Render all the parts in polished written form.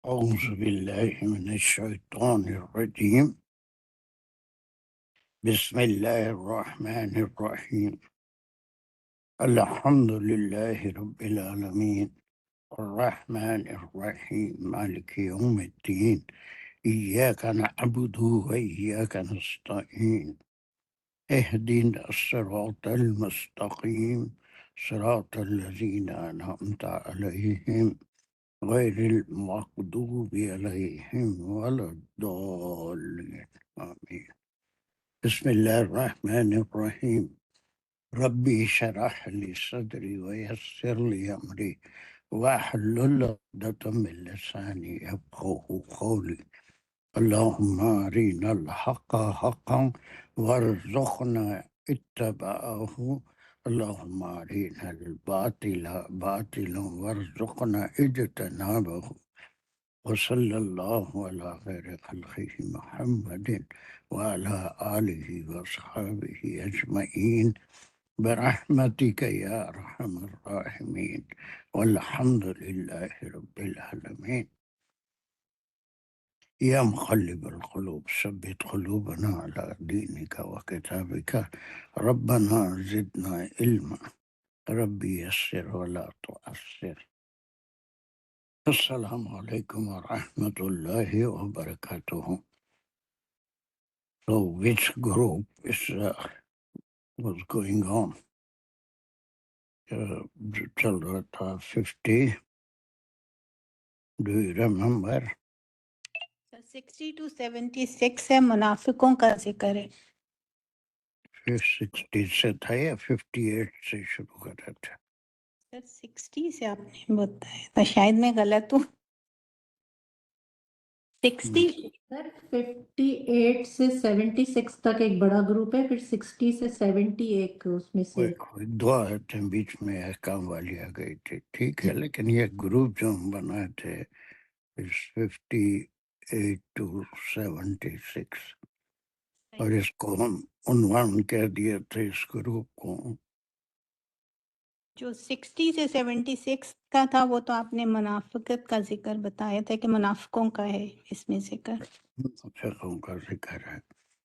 أعوذ بالله من الشيطان الرجيم. بسم الله الرحمن الرحيم. الحمد لله رب العالمين الرحمن الرحيم مالك يوم الدين إياك نعبد وإياك نستعين اهدنا الصراط المستقيم صراط الذين أنعمت عليهم غير المغضوب عليهم ولا الضالين آمين. بسم الله الرحمن الرحيم. ربي اشرح لي صدري ويسر لي أمري واحلل عقدة من لساني يفقهوا قولي. اللهم أرنا الحق حقا وارزقنا اتباعه. اللهم أرنا الباطل باطلا وارزقنا اجتنابه. وصلى الله على خير خلقه محمد وعلى آله وأصحابه أجمعين برحمتك يا أرحم الراحمين والحمد لله رب العالمين. يا مقلب القلوب ثبت قلوبنا على دينك وكتابك. ربنا زدنا علما ربي يسر ولا تعسر. السلام علیکم ورحمۃ اللہ وبرکاتہ. So which group was going on? چل رہا تھا 50. Do you remember? 60 to 76 ہے منافقوں کا ذکر ہے. 60 سے تھا یا 58 سے شروع کر رہا تھا؟ سر 60 سے آپ نے بتایا تو شاید میں غلط ہوں. 60 سر 58 سے 76 تک ایک بڑا گروپ ہے، پھر 60 سے 70 ایک اس میں سے کوئی دو آیتیں بیچ میں احکام والی آ گئی تھی، ٹھیک ہے، لیکن یہ گروپ جو ہم بنائے تھے 58 to 76، اور اس کو ہم عنوان کہہ دیے تھے اس گروپ کو. جو 60 سے 76 کا تھا وہ تو آپ نے منافقت کا ذکر بتایا تھا کہ منافقوں کا ہے اس میں ذکر. منافقوں کا ذکر ہے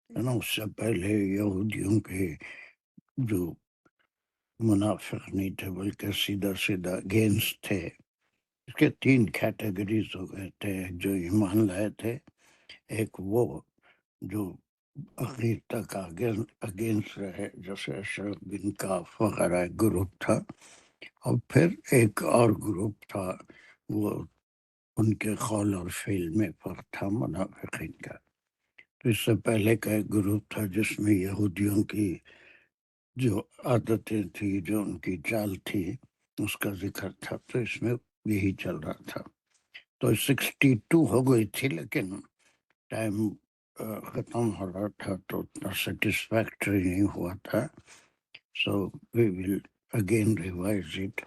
نا. اس سے پہلے یہودیوں کے جو منافق نہیں تھے بلکہ سیدھا سیدھا اگینسٹ تھے. اس کے 3 کیٹیگریز ہو گئے تھے. جو ایمان لائے تھے، ایک وہ جو اخیر تک اگینسٹ رہے جیسے اشرف بن کاف وغیرہ گروپ تھا، اور پھر ایک اور گروپ تھا وہ ان کے قول اور فعل میں فرق تھا منافقین کا. تو اس سے پہلے کا ایک گروپ تھا جس میں یہودیوں کی جو عادتیں تھی، جو ان کی چال تھی، اس کا ذکر تھا. تو اس میں یہی چل رہا تھا. تو 62 ہو گئی تھی، لیکن ٹائم ختم ہو رہا تھا تو اتنا سیٹسفیکٹری نہیں ہوا تھا. So we will again revise it.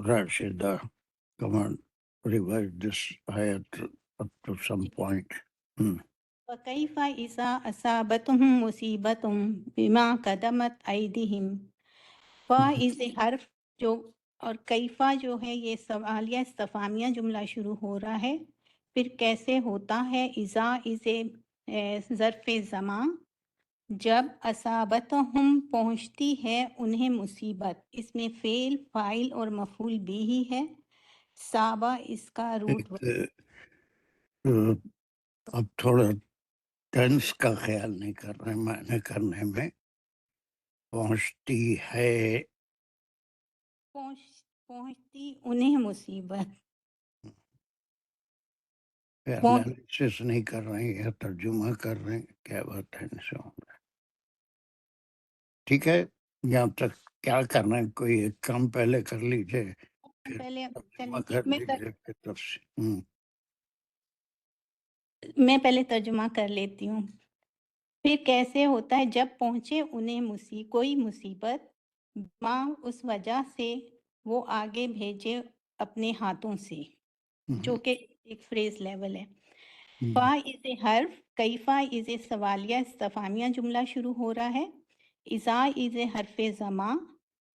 Rashida come on, revise this ayat up to some point. وَكَيْفَ إِذَا أَصَابَتْهُم مُّصِيبَةٌ بِمَا قَدَمَتْ أَيْدِيهِمْ. فَإِذَا حرف جو اور کیفا جو ہے یہ سوالیہ استفہامیہ جملہ شروع ہو رہا ہے. پھر کیسے ہوتا ہے اذا اسے ظرف زمان جب اصابتہم پہنچتی ہے انہیں مصیبت. اس میں فعل فاعل اور مفعول بھی ہی ہے. صابہ اس کا روٹ اب تھوڑا ٹینس کا خیال نہیں کر رہے معنی کرنے میں. پہنچتی ہے، پہنچتی انہیں مصیبت. انالیسس نہیں کر رہے ہیں یا ترجمہ کر رہے ہیں، کیا بات ہے ان سے ہوگا. ٹھیک ہے، یہاں تک کیا کرنا ہے، کوئی ایک کام پہلے کر لیجیے، پھر پہلے ترجمہ کر لیجیے، پھر تفصیل. میں پہلے ترجمہ کر لیتی ہوں. پھر کیسے ہوتا ہے جب پہنچے انہیں کوئی مصیبت، ماں اس وجہ سے وہ آگے بھیجے اپنے ہاتھوں سے، جو کہ ایک فریز لیول ہے. فا از حرف، کیفا از سوالیہ استفہامیہ جملہ شروع ہو رہا ہے. اذا از حرف زماں.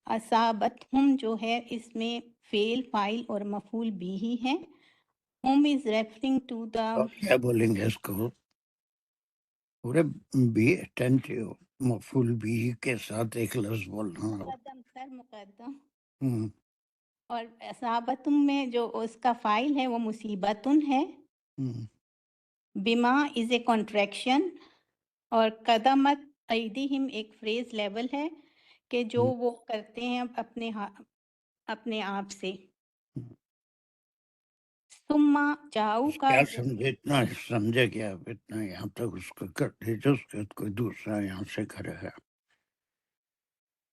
اصابتہم جو ہے اس میں فعل فاعل اور مفعول بھی ہی ہے. whom is referring to the اور کیا بولیں گے اس کو؟ پورے بی اٹینٹیو مفعول بھی کے ساتھ ایک لفظ بولنا. مقدم سر مقدم، ہم، اور اصابتم میں جو اس کا فائل ہے وہ مصیبتن ہے. ہم، بما از اے کانٹریکشن، اور قدمت ایدیہم ایک فریز لیول ہے کہ جو وہ کرتے ہیں اپنے آپ سے. ثم جاؤ کا کیا سمجھے؟ اتنا سمجھے کیا آپ؟ اتنا یہاں تک اس کو کر دیجیے، اس کے بعد کوئی دوسرا یہاں سے کرے گا.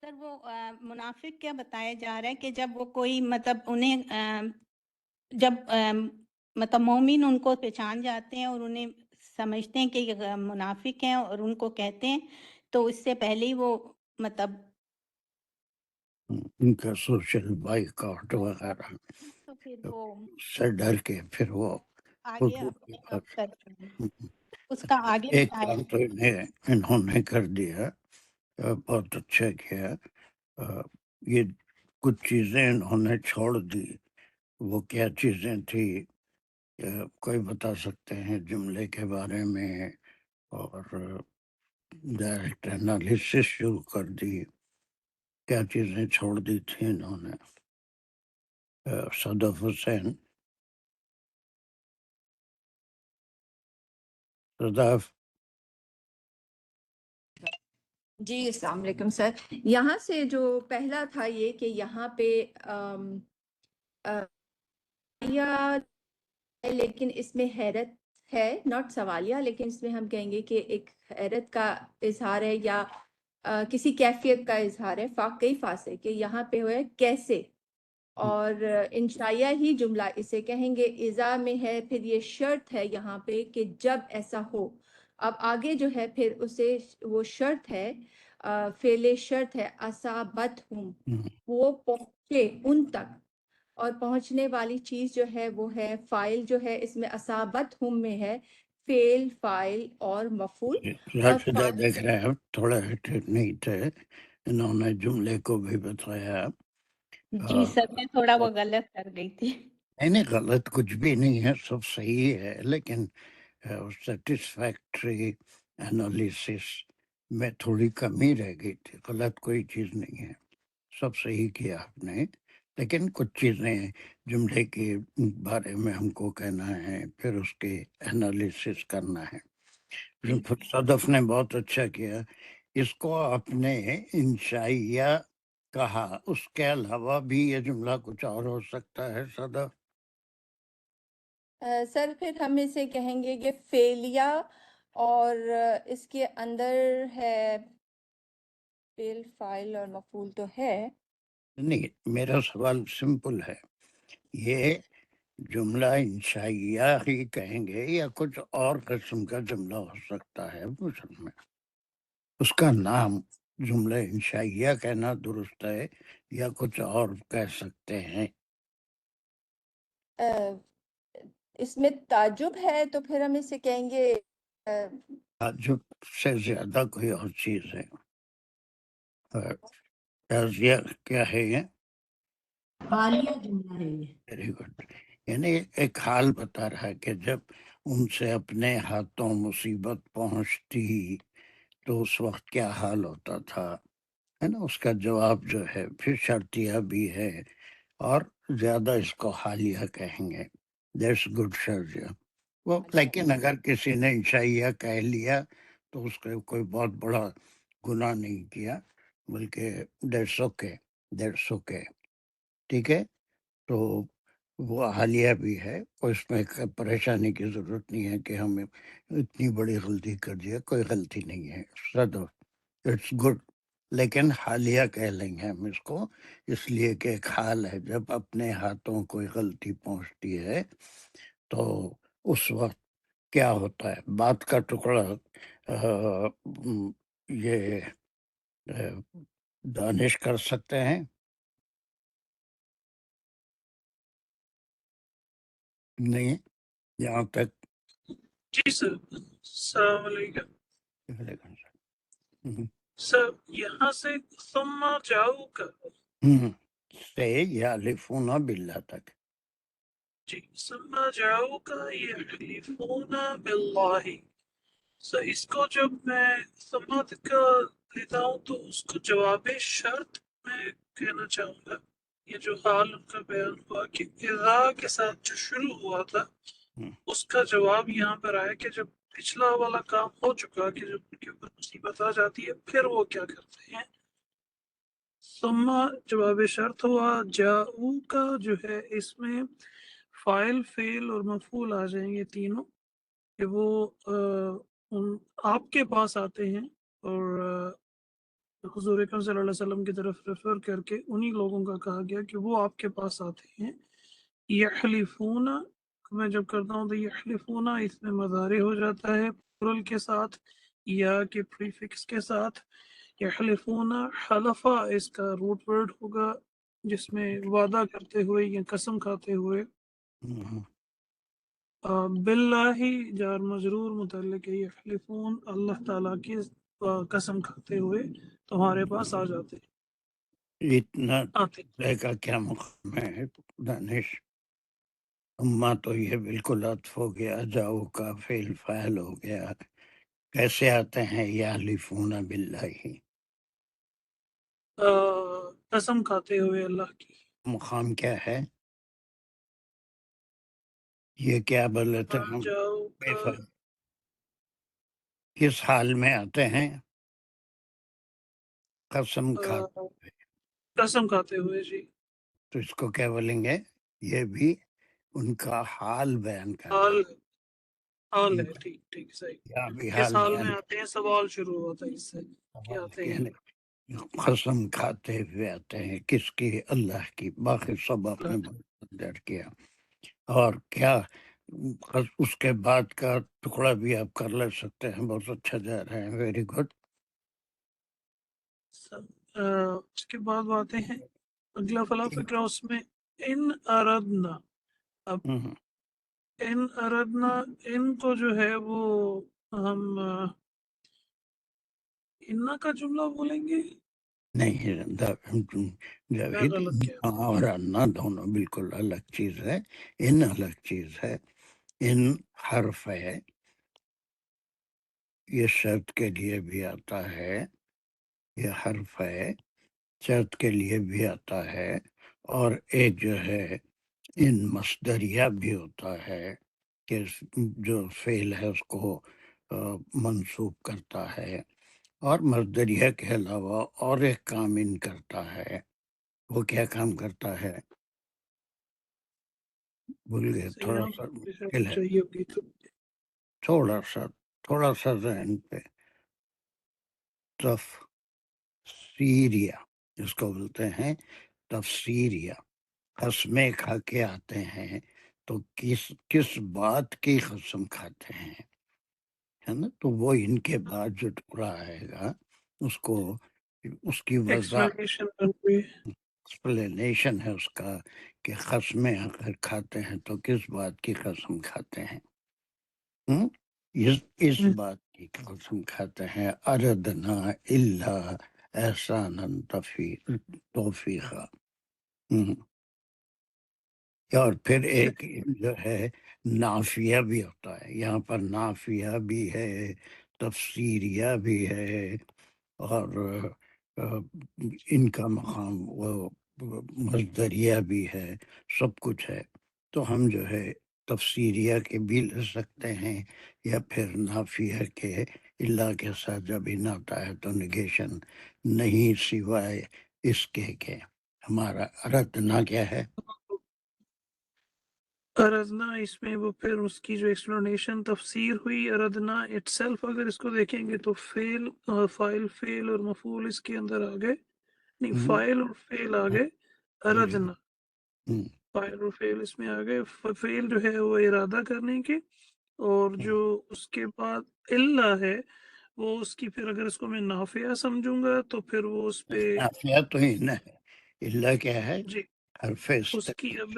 سر وہ منافق کیا بتایا جا رہا ہے کہ جب وہ کوئی مطلب انہیں جب مطلب مومن ان کو پہچان جاتے ہیں اور انہیں سمجھتے ہیں کہ یہ منافق ہیں اور ان کو کہتے ہیں، تو اس سے پہلے ہی وہ مطلب ان کا سوشل بائیکاٹ وغیرہ تو پھر وہ سے ڈر کے پھر وہ آگے حضور کے اپنے پاس. آپ کرتے ہیں. اس کا آگے ایک بتایا کام تو انہوں نے کر دیا، بہت اچھا کیا. یہ کچھ چیزیں انہوں نے چھوڑ دی. وہ کیا چیزیں تھی؟ کوئی بتا سکتے ہیں جملے کے بارے میں؟ اور ڈائریکٹ انالیسس شروع کر دی. کیا چیزیں چھوڑ دی تھی انہوں نے؟ صدف حسین. صدف. جی السلام علیکم سر. یہاں سے جو پہلا تھا یہ کہ یہاں پہ لیکن اس میں حیرت ہے، ناٹ سوالیہ، لیکن اس میں ہم کہیں گے کہ ایک حیرت کا اظہار ہے یا کسی کیفیت کا اظہار ہے. کئی فاصے کہ یہاں پہ ہوئے کیسے، اور انشائیہ ہی جملہ اسے کہیں گے. اذا میں ہے، پھر یہ شرط ہے یہاں پہ کہ جب ایسا ہو. اب آگے جو ہے پھر اسے وہ شرط ہے، فعل شرط ہے، اصابتہم، وہ پہنچے ان تک. اور پہنچنے والی چیز جو ہے وہ ہے فائل جو ہے اس میں اصابتہم میں ہے فعل، فائل اور مفعول. اور راشدہ دیکھ رہے ہیں تھوڑا ٹھیک نہیں تھے، انہوں نے جملے کو بھی بتایا. جی سر میں تھوڑا وہ غلط کر گئی تھی. نہیں غلط کچھ بھی نہیں ہے، سب صحیح ہے، لیکن سیٹسفیکٹری انالیسس میں تھوڑی کمی رہ گئی تھی. غلط کوئی چیز نہیں ہے، سب صحیح کیا آپ نے، لیکن کچھ چیزیں جملے کے بارے میں ہم کو کہنا ہے، پھر اس کے انالیسس کرنا ہے. صدف نے بہت اچھا کیا. اس کو آپ نے انشائیہ کہا، اس کے علاوہ بھی یہ جملہ کچھ اور ہو سکتا ہے صدف؟ سر پھر ہم اسے کہیں گے کہ فعلیہ، اور اس کے اندر ہے فعل، فاعل اور مفعول تو ہے. نہیں، میرا سوال سمپل ہے، یہ جملہ انشائیہ ہی کہیں گے یا کچھ اور قسم کا جملہ ہو سکتا ہے؟ اصل میں اس کا نام جملہ انشائیہ کہنا درست ہے یا کچھ اور کہہ سکتے ہیں؟ اس میں تعجب ہے تو پھر ہم اسے کہیں گے تعجب سے زیادہ کوئی اور چیز ہے. تعزیہ کیا ہے یہ؟ حالیہ جملہ ہے یہ. Very good. یعنی ایک حال بتا رہا ہے کہ جب ان سے اپنے ہاتھوں مصیبت پہنچتی تو اس وقت کیا حال ہوتا تھا، ہے نا. اس کا جواب جو ہے پھر شرطیہ بھی ہے، اور زیادہ اس کو حالیہ کہیں گے. دیٹس گڈ شرطیہ. وہ لیکن اگر کسی نے انشائیہ کہہ لیا تو اس کا کوئی بہت بڑا گناہ نہیں کیا، بلکہ دیٹس اوکے، دیٹس اوکے. ٹھیک ہے، تو وہ حالیہ بھی ہے، اس میں پریشانی کی ضرورت نہیں ہے کہ ہم اتنی بڑی غلطی کر دیا. کوئی غلطی نہیں ہے صدف، اٹس گڈ. لیکن حالیہ کہہ لیں گے ہم اس کو، اس لیے کہ ایک حال ہے جب اپنے ہاتھوں کوئی غلطی پہنچتی ہے تو اس وقت کیا ہوتا ہے. بات کا ٹکڑا یہ دانش کر سکتے ہیں؟ نہیں، یہاں تک. جی سر، السلام علیکم سر. یہاں سے ثم جاؤ کا سے یا لفونا باللہ تک جی ثم جاؤک یحلفون باللہ. سو اس کو جب میں سماعت کا لیتا ہوں تو اس کو جواب شرط میں کہنا چاہوں گا. یہ جو حال ان کا بیان ہوا کہ اذا کے ساتھ جو شروع ہوا تھا اس کا جواب یہاں پر آیا کہ جب پچھلا والا کام ہو چکا کہ جب ان کے اوپر مصیبت آ جاتی ہے پھر وہ کیا کرتے ہیں. ثم جواب شرط ہوا. جاؤ کا جو ہے اس میں فاعل فعل اور مفعول آ جائیں گے تینوں کہ وہ آپ کے پاس آتے ہیں اور حضور اکرم صلی اللہ علیہ وسلم کی طرف ریفر کر کے انہی لوگوں کا کہا گیا کہ وہ آپ کے پاس آتے ہیں. یحلفون میں جب کرتا ہوں تو یحلفون اس میں مضارع ہو جاتا ہے پلورل کے ساتھ یا کہ پریفکس کے ساتھ. یحلفون حلفہ اس کا روٹ ورڈ ہوگا جس میں وعدہ کرتے ہوئے یا قسم کھاتے ہوئے. باللہ جار مجرور متعلق ہے یحلفون اللہ تعالیٰ کی قسم کھاتے ہوئے تمہارے پاس آ جاتے اتنا آتے. کا کیا مقام ہے دانش؟ اما تو یہ بالکل عطف ہو گیا، جاؤ کا فعل فاعل ہو گیا. کیسے آتے ہیں یحلفون باللہ؟ قسم کھاتے ہوئے اللہ کی. مقام کیا ہے؟ یہ کیا بولتے ہم جاؤ کا کس حال میں آتے ہیں؟ قسم کھا. قسم کھاتے ہوئے. جی تو اس کو کیا بولیں گے؟ یہ بھی ان کا حال بیان کرنا. حال حال ہے. ٹھیک ٹھیک صحیح. یا بھی کس حال حال بیان میں آتے ہیں سوال شروع ہوتا ہے اس سے کہ آتے ہیں. قسم کھاتے ہوئے آتے ہیں کس کی؟ اللہ کی. باقی سب آپ نے درج کیا. اور کیا اس کے بعد کا ٹکڑا بھی آپ کر لے سکتے ہیں. بہت اچھا جا رہے ہیں. Very good. اس کے بعد آتے ہیں اگلا فلا فکرہ اس میں ان اردنا. اب ان اردنا ان کو جو ہے وہ ہم انا کا جملہ بولیں گے. نہیں جاوید، غلط کیا؟ اور انا دونوں بالکل الگ چیز ہے. ان الگ چیز ہے. ان حرف ہے، یہ شرط کے لیے بھی آتا ہے. یہ حرف ہے، شرط کے لیے بھی آتا ہے. اور ایک جو ہے ان مصدریہ بھی ہوتا ہے کہ جو فعل ہے اس کو منصوب کرتا ہے. اور مصدریہ کے علاوہ اور ایک کام ان کرتا ہے. وہ کیا کام کرتا ہے؟ بھول گئے. تھوڑا سا مشکل ہے. چاہیے ہوگی تو تھوڑا سا ذہن پہ. تفسیریہ اس کو بولتے ہیں. تفسیریہ قسمیں کھا کے آتے ہیں تو کس بات کی قسم کھاتے ہیں، ہے نا؟ تو وہ ان کے بعد جو ٹکڑا آئے گا اس کو اس کی وضاحت ایکسپلینیشن ہے اس کا کہ قسمیں اگر کھاتے ہیں تو کس بات کی قسم کھاتے ہیں. اس بات کی قسم کھاتے ہیں اردنا الا احسانا توفیقا. اور پھر ایک جو ہے نافیہ بھی ہوتا ہے. یہاں پر نافیہ بھی ہے، تفسیریہ بھی ہے، اور ان کا مقام وہ مصدریہ بھی ہے. سب کچھ ہے. تو ہم جو ہے تفسیریہ کے بھی لے سکتے ہیں یا پھر نافیہ کے. اللہ کے ساتھ جب ان آتا ہے تو نگیشن نہیں سوائے اس کے کہ ہمارا اردنا کیا ہے. اردنا اس میں وہ پھر اس کی جو ایکسپلینیشن تفسیر ہوئی. اردنا اٹ سیلف اگر اس کو دیکھیں گے تو فعل فاعل فعل اور مفعول اس کے اندر آ گئے. نہیں، فاعل اور فعل آ گئے. اردنا فاعل اور فعل اس میں آ گئے. فعل جو ہے وہ ارادہ کرنے کے، اور جو اس کے بعد اللہ ہے وہ اس کی پھر اگر اس کو میں نافیہ سمجھوں گا تو پھر وہ اس پہ نافیہ تو ہی نہ ہے. اللہ کیا ہے؟ جی حرف اس کی اب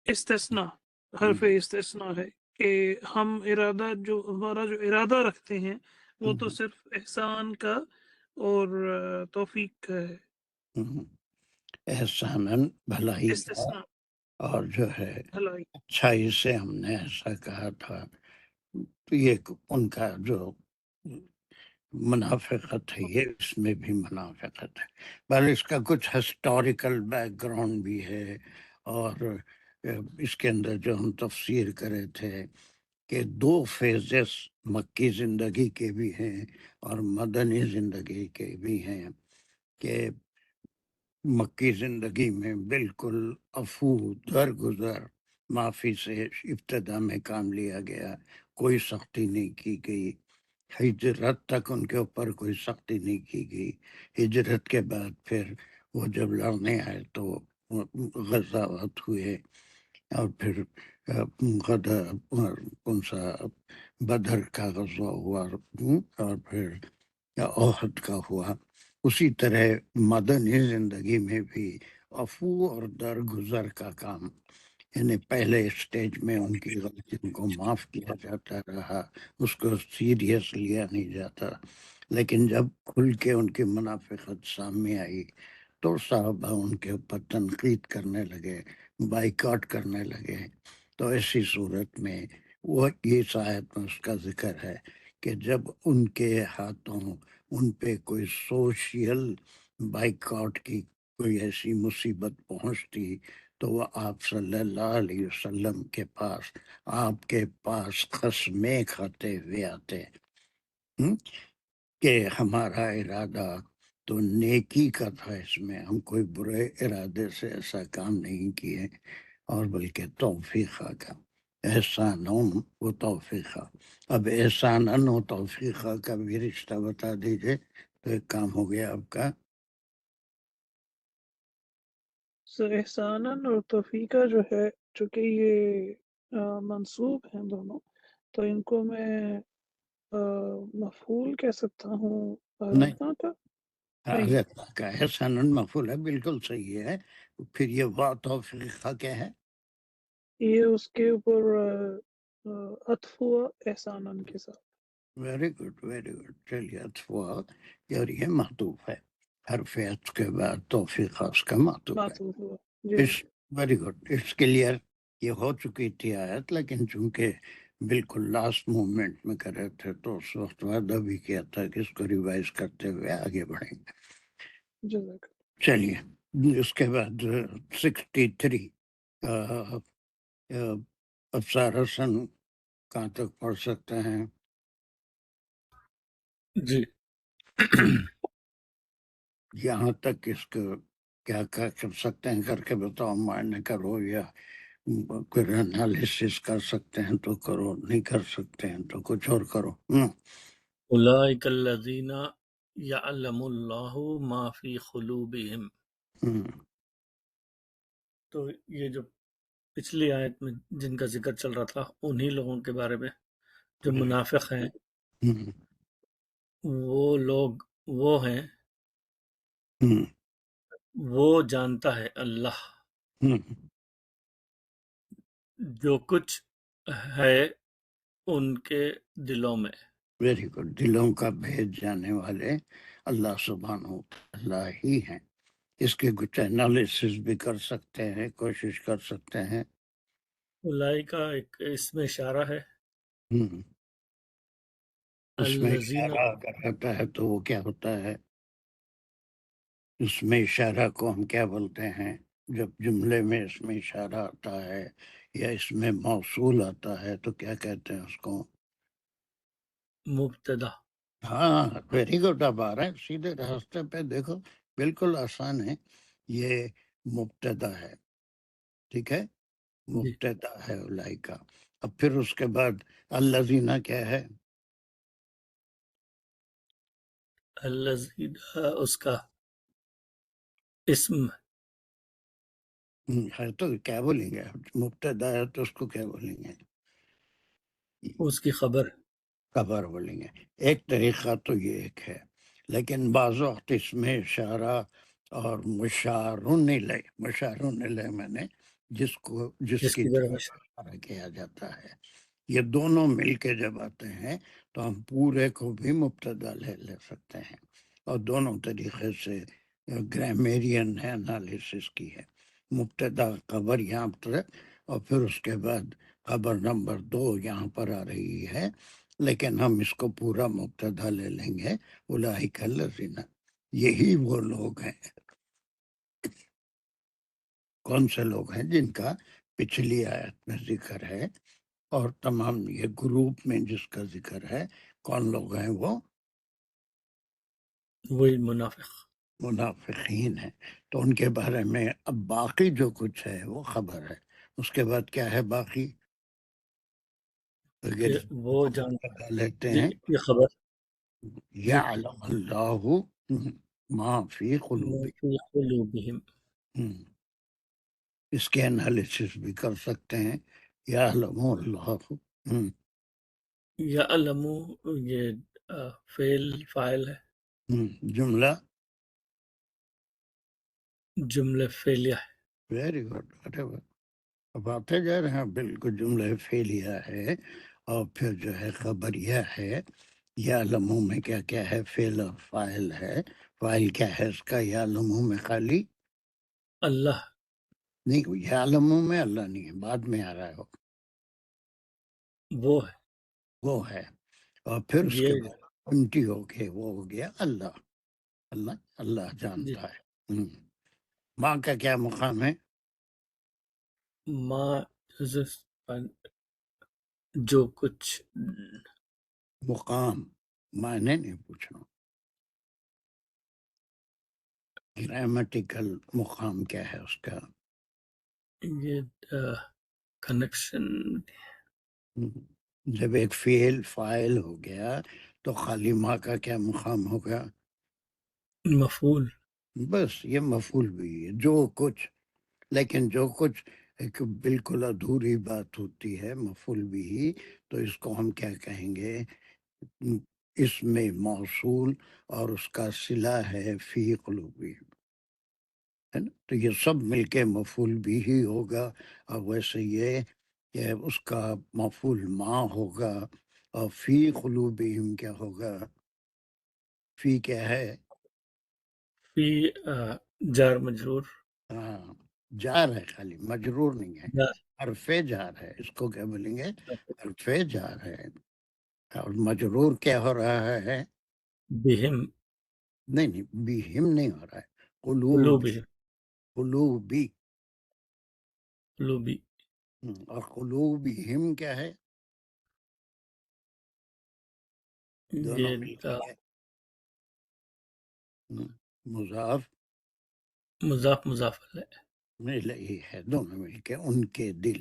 استثناء حرف استثناء ہے کہ ہم ارادہ جو ہمارا جو ارادہ رکھتے ہیں وہ تو صرف احسان کا اور توفیق کا ہے. احساناً بھلائی کا. استثناء اور جو ہے بھلائی اچھائی سے ہم نے ایسا کہا تھا. تو یہ ان کا جو منافقت ہے یہ اس میں بھی منافقت ہے. بل اس کا کچھ ہسٹوریکل بیک گراؤنڈ بھی ہے، اور اس کے اندر جو ہم تفسیر کرے تھے کہ 2 فیزز مکی زندگی کے بھی ہیں اور مدنی زندگی کے بھی ہیں، کہ مکی زندگی میں بالکل عفو درگزر معافی سے ابتدا میں کام لیا گیا، کوئی سختی نہیں کی گئی. ہجرت تک ان کے اوپر کوئی سختی نہیں کی گئی. ہجرت کے بعد پھر وہ جب لڑنے آئے تو غزوات ہوئے، اور پھر کون سا بدر کا غزوہ ہوا، اور پھر احد کا ہوا. اسی طرح مدنی زندگی میں بھی عفو اور درگزر کا کام، یعنی پہلے اسٹیج میں ان کی غلطیوں کو معاف کیا جاتا رہا، اس کو سیریس لیا نہیں جاتا. لیکن جب کھل کے ان کی منافقت سامنے آئی تو صحابہ ان کے اوپر تنقید کرنے لگے، بائیکاٹ کرنے لگے. تو ایسی صورت میں وہ اس آیت میں اس کا ذکر ہے کہ جب ان کے ہاتھوں ان پہ کوئی سوشل بائیکاٹ کی کوئی ایسی مصیبت پہنچتی تو وہ آپ صلی اللہ علیہ وسلم کے پاس، آپ کے پاس خصمیں کھاتے ہوئے آتے کہ ہمارا ارادہ تو نیکی کا تھا، اس میں ہم کوئی برے ارادے سے ایسا کام نہیں کیے، اور بلکہ توفیقہ کا احسانوں و توفیقہ. اب احساناً و توفیقہ کا بھی رشتہ بتا دیجئے تو ایک کام ہو گیا آپ کا. احساناً اور توفیقہ جو ہے، چونکہ یہ منصوب ہیں دونوں، تو ان کو میں مفعول کہہ سکتا ہوں نہیں، اردنا کا. نہیں، اللہ کا احساناً مفعول ہے، بالکل صحیح ہے. پھر یہ وا توفیقہ کیا ہے؟ یہ اس کے اوپر عطف ہوا احساناً کے ساتھ. Very good very good. چلیے عطف ہوا، اور یہ معطوف ہے، حرف عطف کے بعد توفیقہ اس کا معطوف ہے. معطوف ہوا. جی ویری گڈ، اٹس کلیئر. یہ ہو چکی تھی آیت، لیکن چونکہ بالکل لاسٹ مومنٹ میں کر رہے تھے تو اس وقت وعدہ بھی کیا تھا کہ اس کو ریوائز کرتے ہوئے آگے بڑھیں گے. جزاک. چلیے اس کے بعد 63 افسار حسن کہاں تک پڑھ سکتے ہیں؟ جی یہاں تک اس کو کیا کر سکتے ہیں کر کے بتاؤ، معنی کرو، یا کوئی انالیسس کر سکتے ہیں تو کرو، نہیں کر سکتے ہیں تو کچھ اور کرو. اولئک الذین یعلم اللہ ما فی قلوبہم. تو یہ جو پچھلی آیت میں جن کا ذکر چل رہا تھا انہی لوگوں کے بارے میں جو منافق ہیں، وہ لوگ وہ ہیں، وہ جانتا ہے اللہ جو کچھ ہے ان کے دلوں میں. Very good. دلوں کا بھید جانے والے اللہ سبحانہ و تعالی ہی ہیں. اس کے کچھ انالیسس بھی کر سکتے ہیں، کوشش کر سکتے ہیں. اولئک کا ایک اس میں اشارہ ہے. اس میں الذین، اشارہ اگر رہتا ہے تو وہ کیا ہوتا ہے؟ اس میں اشارہ کو ہم کیا بولتے ہیں؟ جب جملے میں اس میں اشارہ آتا ہے یا اس میں موصول آتا ہے تو کیا کہتے ہیں اس کو؟ مبتدا. ہاں ویری گڈ. اب آ رہا ہے سیدھے راستے پہ، دیکھو بالکل آسان ہے. یہ مبتدا ہے، ٹھیک ہے، جی مبتدا ہے اولئک کا. اب پھر اس کے بعد الذین کیا ہے؟ الذین اس کا اسم ہے تو کیا بولیں گے؟ مبتدا ہے تو اس کو کیا بولیں گے؟ اس کی خبر. خبر بولیں گے. ایک طریقہ تو یہ ایک ہے، لیکن بعض وقت اس میں اشارہ اور مشارن الیہ میں نے جس جس کی کی طرف طرف اشارہ کیا جاتا ہے، یہ دونوں مل کے جب آتے ہیں تو ہم پورے کو بھی مبتدا لے سکتے ہیں، اور دونوں طریقے سے گرامیرین ہے انالیسس کی ہے. مبتدا خبر یہاں پر، اور پھر اس کے بعد خبر نمبر 2 یہاں پر آ رہی ہے، لیکن ہم اس کو پورا مبتدا لے لیں گے، اولئک الذین، یہی وہ لوگ ہیں۔ کون سے لوگ ہیں؟ جن کا پچھلی آیت میں ذکر ہے، اور تمام یہ گروپ میں جس کا ذکر ہے، کون لوگ ہیں؟ وہ وہی منافق۔ منافقین ہیں۔ تو ان کے بارے میں اب باقی جو کچھ ہے وہ خبر ہے، اس کے بعد کیا ہے باقی؟ کہ وہ جان لیتے ہیں یہ خبر یعلم اللہ ما فی ما قلوبہم، فی قلوبہم، اس کے انالیسس بھی کر سکتے ہیں، یعلم اللہ، یعلم یہ فعل فاعل ہے، جملہ جملہ فعلیہ ہے۔ ویری گڈ، اب آتے جا رہے ہیں، بالکل جملہ فعلیہ ہے، اور پھر جو ہے خبریہ ہے۔ یعلمو میں کیا کیا ہے؟ فعل اور فاعل ہے۔ فاعل کیا ہے اس کا؟ یعلمو میں خالی اللہ نہیں، یعلمو میں اللہ نہیں ہے، بعد میں آ رہا ہے وہ ہے، وہ ہے، اور پھر اس کے یہ بعد انٹی ہو کے وہ ہو گیا اللہ، اللہ اللہ جی جانتا ہے۔ ماں کا کیا مقام ہے؟ ما جو کچھ مقام، معنی نہیں پوچھنا، گرامیٹیکل مقام کیا ہے اس کا؟ یہ کنیکشن جب ایک فعل فاعل ہو گیا تو خالی ماں کا کیا مقام ہوگا؟ مفعول، بس یہ مفعول بھی ہے، جو کچھ، لیکن جو کچھ ایک بالکل ادھوری بات ہوتی ہے، مفعول بھی، تو اس کو ہم کیا کہیں گے؟ اس میں موصول اور اس کا صلہ ہے فی قلوبہم، ہے نا؟ تو یہ سب مل کے مفعول بھی ہی ہوگا، اور ویسے یہ کہ اس کا مفعول ما ہوگا، اور فی قلوبہم کیا ہوگا؟ فی کیا ہے؟ فی جار مجرور، ہاں، جار ہے، خالی مجرور نہیں ہے، جار حرف جار ہے، اس کو کیا بولیں گے؟ حرف جار ہے، اور مجرور کیا ہو رہا ہے؟ بہم، نہیں، بہم نہیں ہو رہا ہے، قلوب، قلوبہم، قلوبی، قلوبی، اور قلوبہم کیا ہے؟ دونوں یہ مل کے مضاف مضاف مضاف علیہ، مل ہی ہے، دونوں مل کے ان کے دل،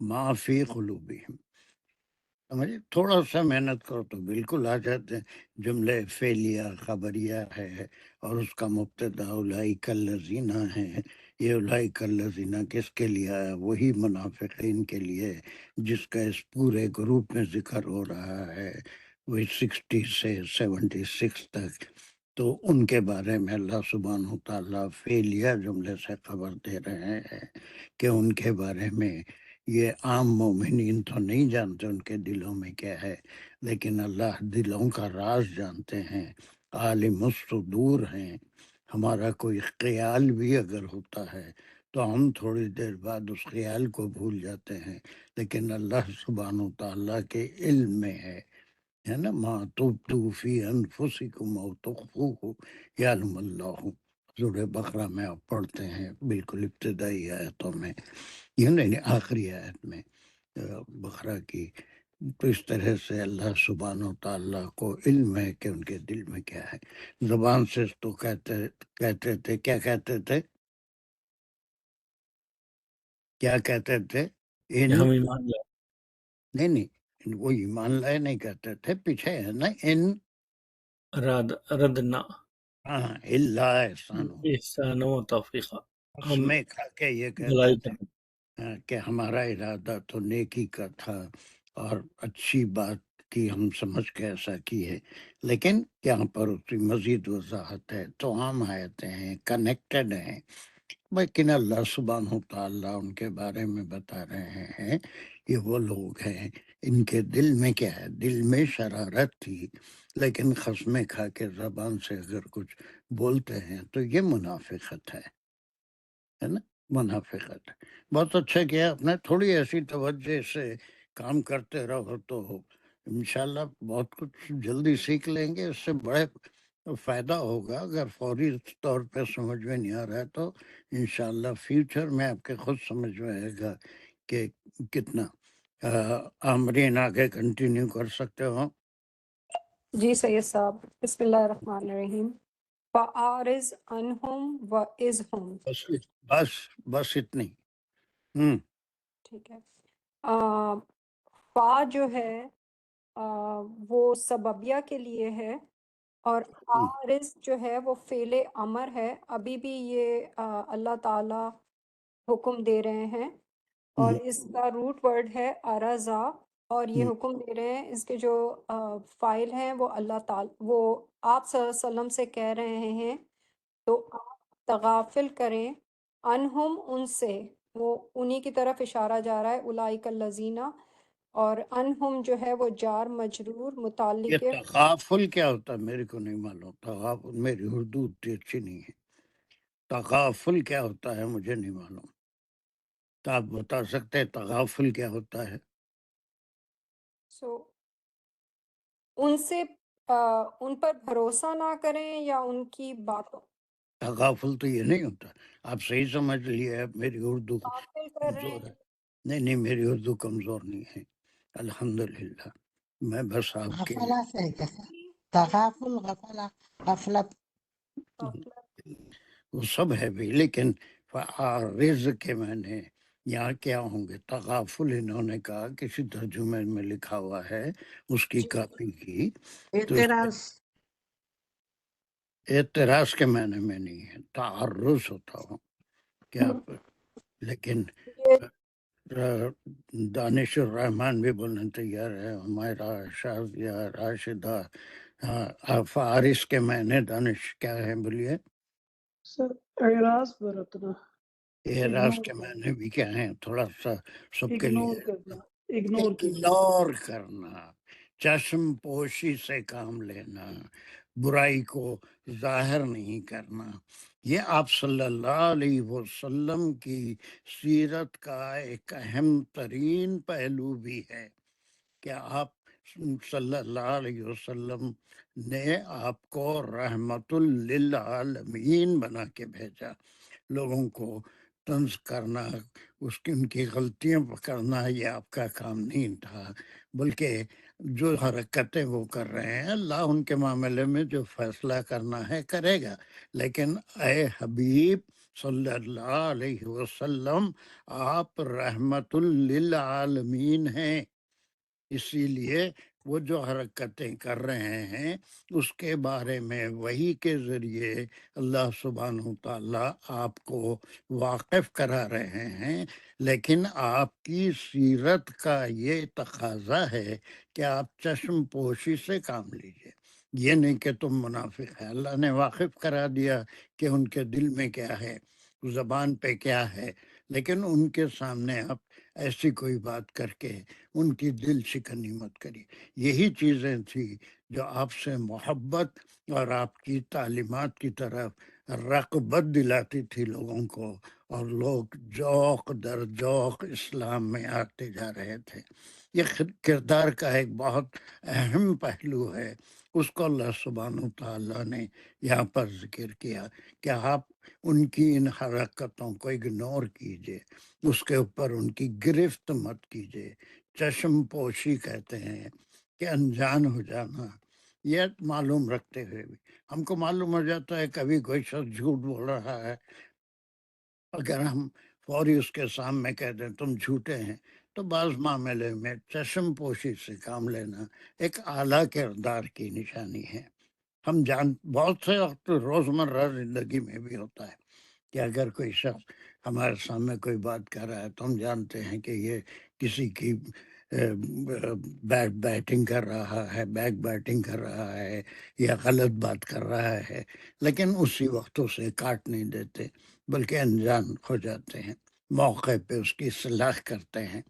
ما فی قلوبہم، سمجھے؟ تھوڑا سا محنت کرو تو بالکل آ جاتے ہیں۔ جملے فعلیہ خبریہ ہے، اور اس کا مبتدا اولئک الذین ہے۔ یہ اولئک الذین کس کے لیے آیا؟ وہی منافقین کے لیے جس کا اس پورے گروپ میں ذکر ہو رہا ہے، وہ 60 سے 76 تک۔ تو ان کے بارے میں اللہ سبحانہ تعالیٰ فعلیہ جملے سے خبر دے رہے ہیں کہ ان کے بارے میں یہ عام مومنین تو نہیں جانتے ان کے دلوں میں کیا ہے، لیکن اللہ دلوں کا راز جانتے ہیں، عالم الصدور ہیں۔ ہمارا کوئی خیال بھی اگر ہوتا ہے تو ہم تھوڑی دیر بعد اس خیال کو بھول جاتے ہیں، لیکن اللہ سبحانہ تعالیٰ کے علم میں ہے نا؟ ما تبدو فی انفسکم او تخفوہ یعلم اللہ، سورہ بقرہ میں آپ پڑھتے ہیں، بالکل ابتدائی آیتوں میں، یہ نہیں، آخری آیت میں بقرہ کی۔ تو اس طرح سے اللہ سبحانہ و تعالیٰ کو علم ہے کہ ان کے دل میں کیا ہے۔ زبان سے تو کہتے تھے، کیا کہتے تھے؟ کیا کہتے تھے؟ کہ ہم ایمان لائے، نہیں، وہ ایمان لائے نہیں کہتے تھے، پیچھے ہے نا، ان ردنا ہاں اللہ احسان، احسان و توفیقہ، اس ہم میں کھا کے یہ کہتے بھلائی تھے کریں، کہ ہمارا ارادہ تو نیکی کا تھا، اور اچھی بات کی ہم سمجھ کے ایسا کی ہے، لیکن یہاں پر اس کی مزید وضاحت ہے، تو عام آیتیں ہیں، کنیکٹڈ ہیں، لیکن اللہ سبحانہ تعالیٰ ان کے بارے میں بتا رہے ہیں کہ وہ لوگ ہیں، ان کے دل میں کیا ہے؟ دل میں شرارت تھی، لیکن قسمیں کھا کے زبان سے اگر کچھ بولتے ہیں تو یہ منافقت ہے نا؟ منافقت ہے۔ بہت اچھا کیا آپ نے، تھوڑی ایسی توجہ سے کام کرتے رہو تو انشاءاللہ بہت کچھ جلدی سیکھ لیں گے، اس سے بڑے فائدہ ہوگا۔ اگر فوری طور پہ سمجھ میں نہیں آ رہا ہے تو انشاءاللہ فیوچر میں آپ کے خود سمجھ میں آئے گا کہ کتنا۔ آمرین آگے کنٹینیو کر سکتے ہو۔ جی سید صاحب، بسم اللہ الرحمن الرحیم۔ فَأَعْرِضْ عَنْهُمْ وَإِذْهُمْ، بس اتنی۔ ٹھیک ہے۔ فا جو ہے وہ سببیہ کے لیے ہے، اور عارض جو ہے وہ فعل امر ہے۔ ابھی بھی یہ اللہ تعالی حکم دے رہے ہیں، اور اس کا روٹ ورڈ ہے ارزا، اور یہ حکم دے رہے ہیں، اس کے جو فائل ہیں وہ اللہ تعالی، وہ آپ صلی اللہ علیہ وسلم سے کہہ رہے ہیں تو آپ تغافل کریں، انہم ان سے، وہ انہی کی طرف اشارہ جا رہا ہے، اولئک الذین، اور انہم جو ہے وہ جار مجرور یہ متعلق ہے۔ تغافل کیا ہوتا ہے میرے کو نہیں معلوم، تغافل میری اردو اتنی اچھی نہیں ہے، تغافل کیا ہوتا ہے مجھے نہیں معلوم، تو آپ بتا سکتے ہیں تغافل کیا ہوتا ہے؟ سو ان سے ان پر بھروسہ نہ کریں یا ان کی باتوں تغافل تو یہ نہیں ہوتا، آپ صحیح سمجھ لیے، میری اردو غافل کر رہے کمزور ہیں۔ ہے۔ نہیں میری اردو کمزور نہیں ہے الحمدللہ، میں بس آپ کے غفلہ سے تغافل، غفلہ، غفلت۔ غفلت۔ وہ سب ہے بھی، لیکن فعارض کے معنی یہاں کیا ہوں گے؟ تغافل انہوں نے کہا کسی ترجمے میں لکھا ہوا ہے اس کی جی کاپی کی، تو اس میں اعتراض۔ اعتراض کے معنی میں نہیں ہے، تعرض ہوتا ہوں کیا، لیکن یہ دانش الرحمن بھی بولنے تیار ہے، ہمارا شازیہ راشدہ۔ فارس کے معنی دانش کیا ہے بولیے؟ سر اعراض برتنا، اعراض اگنور کے کرنا، معنی بھی کیا ہیں تھوڑا سا سب کے اگنور لیے؟ کرنا، اگنور کرنا۔ اگنور کرنا، چشم پوشی سے کام لینا، برائی کو ظاہر نہیں کرنا۔ یہ آپ صلی اللہ علیہ وسلم کی سیرت کا ایک اہم ترین پہلو بھی ہے کہ آپ صلی اللہ علیہ وسلم نے آپ کو رحمت للعالمین بنا کے بھیجا۔ لوگوں کو طنز کرنا، ان کی غلطیاں پکڑنا یہ آپ کا کام نہیں تھا، بلکہ جو حرکتیں وہ کر رہے ہیں اللہ ان کے معاملے میں جو فیصلہ کرنا ہے کرے گا، لیکن اے حبیب صلی اللہ علیہ وسلم آپ رحمت للعالمین ہیں، اسی لیے وہ جو حرکتیں کر رہے ہیں اس کے بارے میں وحی کے ذریعے اللہ سبحانہ تعالیٰ آپ کو واقف کرا رہے ہیں، لیکن آپ کی سیرت کا یہ تقاضا ہے کہ آپ چشم پوشی سے کام لیجئے، یہ نہیں کہ تم منافق ہے۔ اللہ نے واقف کرا دیا کہ ان کے دل میں کیا ہے، زبان پہ کیا ہے، لیکن ان کے سامنے آپ ایسی کوئی بات کر کے ان کی دل شکنی مت کری۔ یہی چیزیں تھی جو آپ سے محبت اور آپ کی تعلیمات کی طرف رغبت دلاتی تھی لوگوں کو، اور لوگ ذوق در ذوق اسلام میں آتے جا رہے تھے۔ یہ کردار کا ایک بہت اہم پہلو ہے، اس کو اللہ سبحانہ تعالیٰ نے یہاں پر ذکر کیا کہ آپ ان کی ان حرکتوں کو اگنور کیجئے، اس کے اوپر ان کی گرفت مت کیجئے۔ چشم پوشی کہتے ہیں کہ انجان ہو جانا، یہ معلوم رکھتے ہوئے بھی ہم کو معلوم ہو جاتا ہے کبھی کوئی شخص جھوٹ بول رہا ہے، اگر ہم فوری اس کے سامنے کہہ دیں تم جھوٹے ہیں، تو بعض معاملے میں چشم پوشی سے کام لینا ایک اعلیٰ کردار کی نشانی ہے۔ ہم بہت سے وقت روزمرہ زندگی میں بھی ہوتا ہے کہ اگر کوئی شخص ہمارے سامنے کوئی بات کر رہا ہے تو ہم جانتے ہیں کہ یہ کسی کی بیک بیٹنگ کر رہا ہے، بیک بیٹنگ کر رہا ہے یا غلط بات کر رہا ہے، لیکن اسی وقت اسے کاٹ نہیں دیتے بلکہ انجان ہو جاتے ہیں، موقع پہ اس کی اصلاح کرتے ہیں۔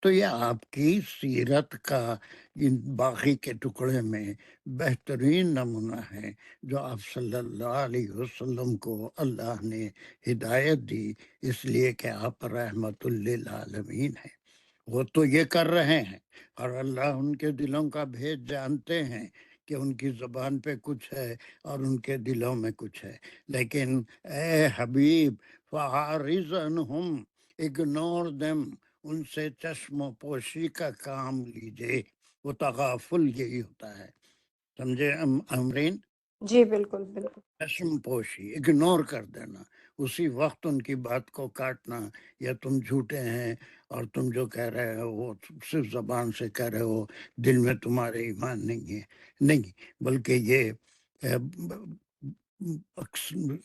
تو یہ آپ کی سیرت کا ان باقی کے ٹکڑے میں بہترین نمونہ ہے جو آپ صلی اللہ علیہ وسلم کو اللہ نے ہدایت دی، اس لیے کہ آپ رحمت للعالمین ہیں۔ وہ تو یہ کر رہے ہیں اور اللہ ان کے دلوں کا بھید جانتے ہیں کہ ان کی زبان پہ کچھ ہے اور ان کے دلوں میں کچھ ہے، لیکن اے حبیب فَعَارِضْ عَنْهُمْ، اگنور دیم، ان سے چشم و پوشی کا کام لیجئے۔ وہ تغافل یہی ہوتا ہے، سمجھے امرین؟ جی بالکل بالکل۔ چشم پوشی، اگنور کر دینا، اسی وقت ان کی بات کو کاٹنا، یا تم جھوٹے ہیں اور تم جو کہہ رہے ہو وہ صرف زبان سے کہہ رہے ہو، دل میں تمہارے ایمان نہیں ہے، نہیں، بلکہ یہ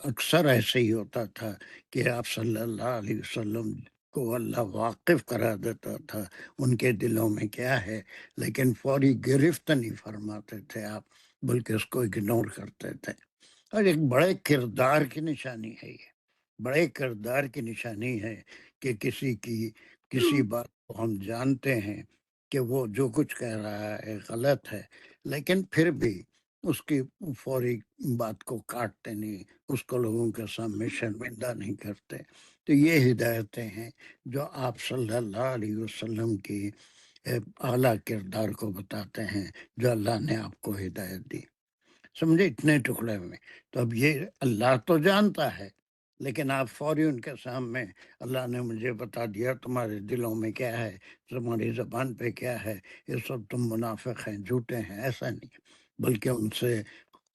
اکثر ایسے ہی ہوتا تھا کہ آپ صلی اللہ علیہ وسلم کو اللہ واقف کرا دیتا تھا ان کے دلوں میں کیا ہے، لیکن فوری گرفت نہیں فرماتے تھے آپ، بلکہ اس کو اگنور کرتے تھے۔ اور ایک بڑے کردار کی نشانی ہے، یہ بڑے کردار کی نشانی ہے کہ کسی بات کو ہم جانتے ہیں کہ وہ جو کچھ کہہ رہا ہے غلط ہے، لیکن پھر بھی اس کی فوری بات کو کاٹتے نہیں، اس کو لوگوں کے سامنے شرمندہ نہیں کرتے۔ تو یہ ہدایتیں ہیں جو آپ صلی اللہ علیہ وسلم کی اعلیٰ کردار کو بتاتے ہیں، جو اللہ نے آپ کو ہدایت دی، سمجھے، اتنے ٹکڑے میں۔ تو اب یہ اللہ تو جانتا ہے، لیکن آپ فوری ان کے سامنے اللہ نے مجھے بتا دیا تمہارے دلوں میں کیا ہے، تمہاری زبان پہ کیا ہے، یہ سب تم منافق ہیں، جھوٹے ہیں، ایسا نہیں، بلکہ ان سے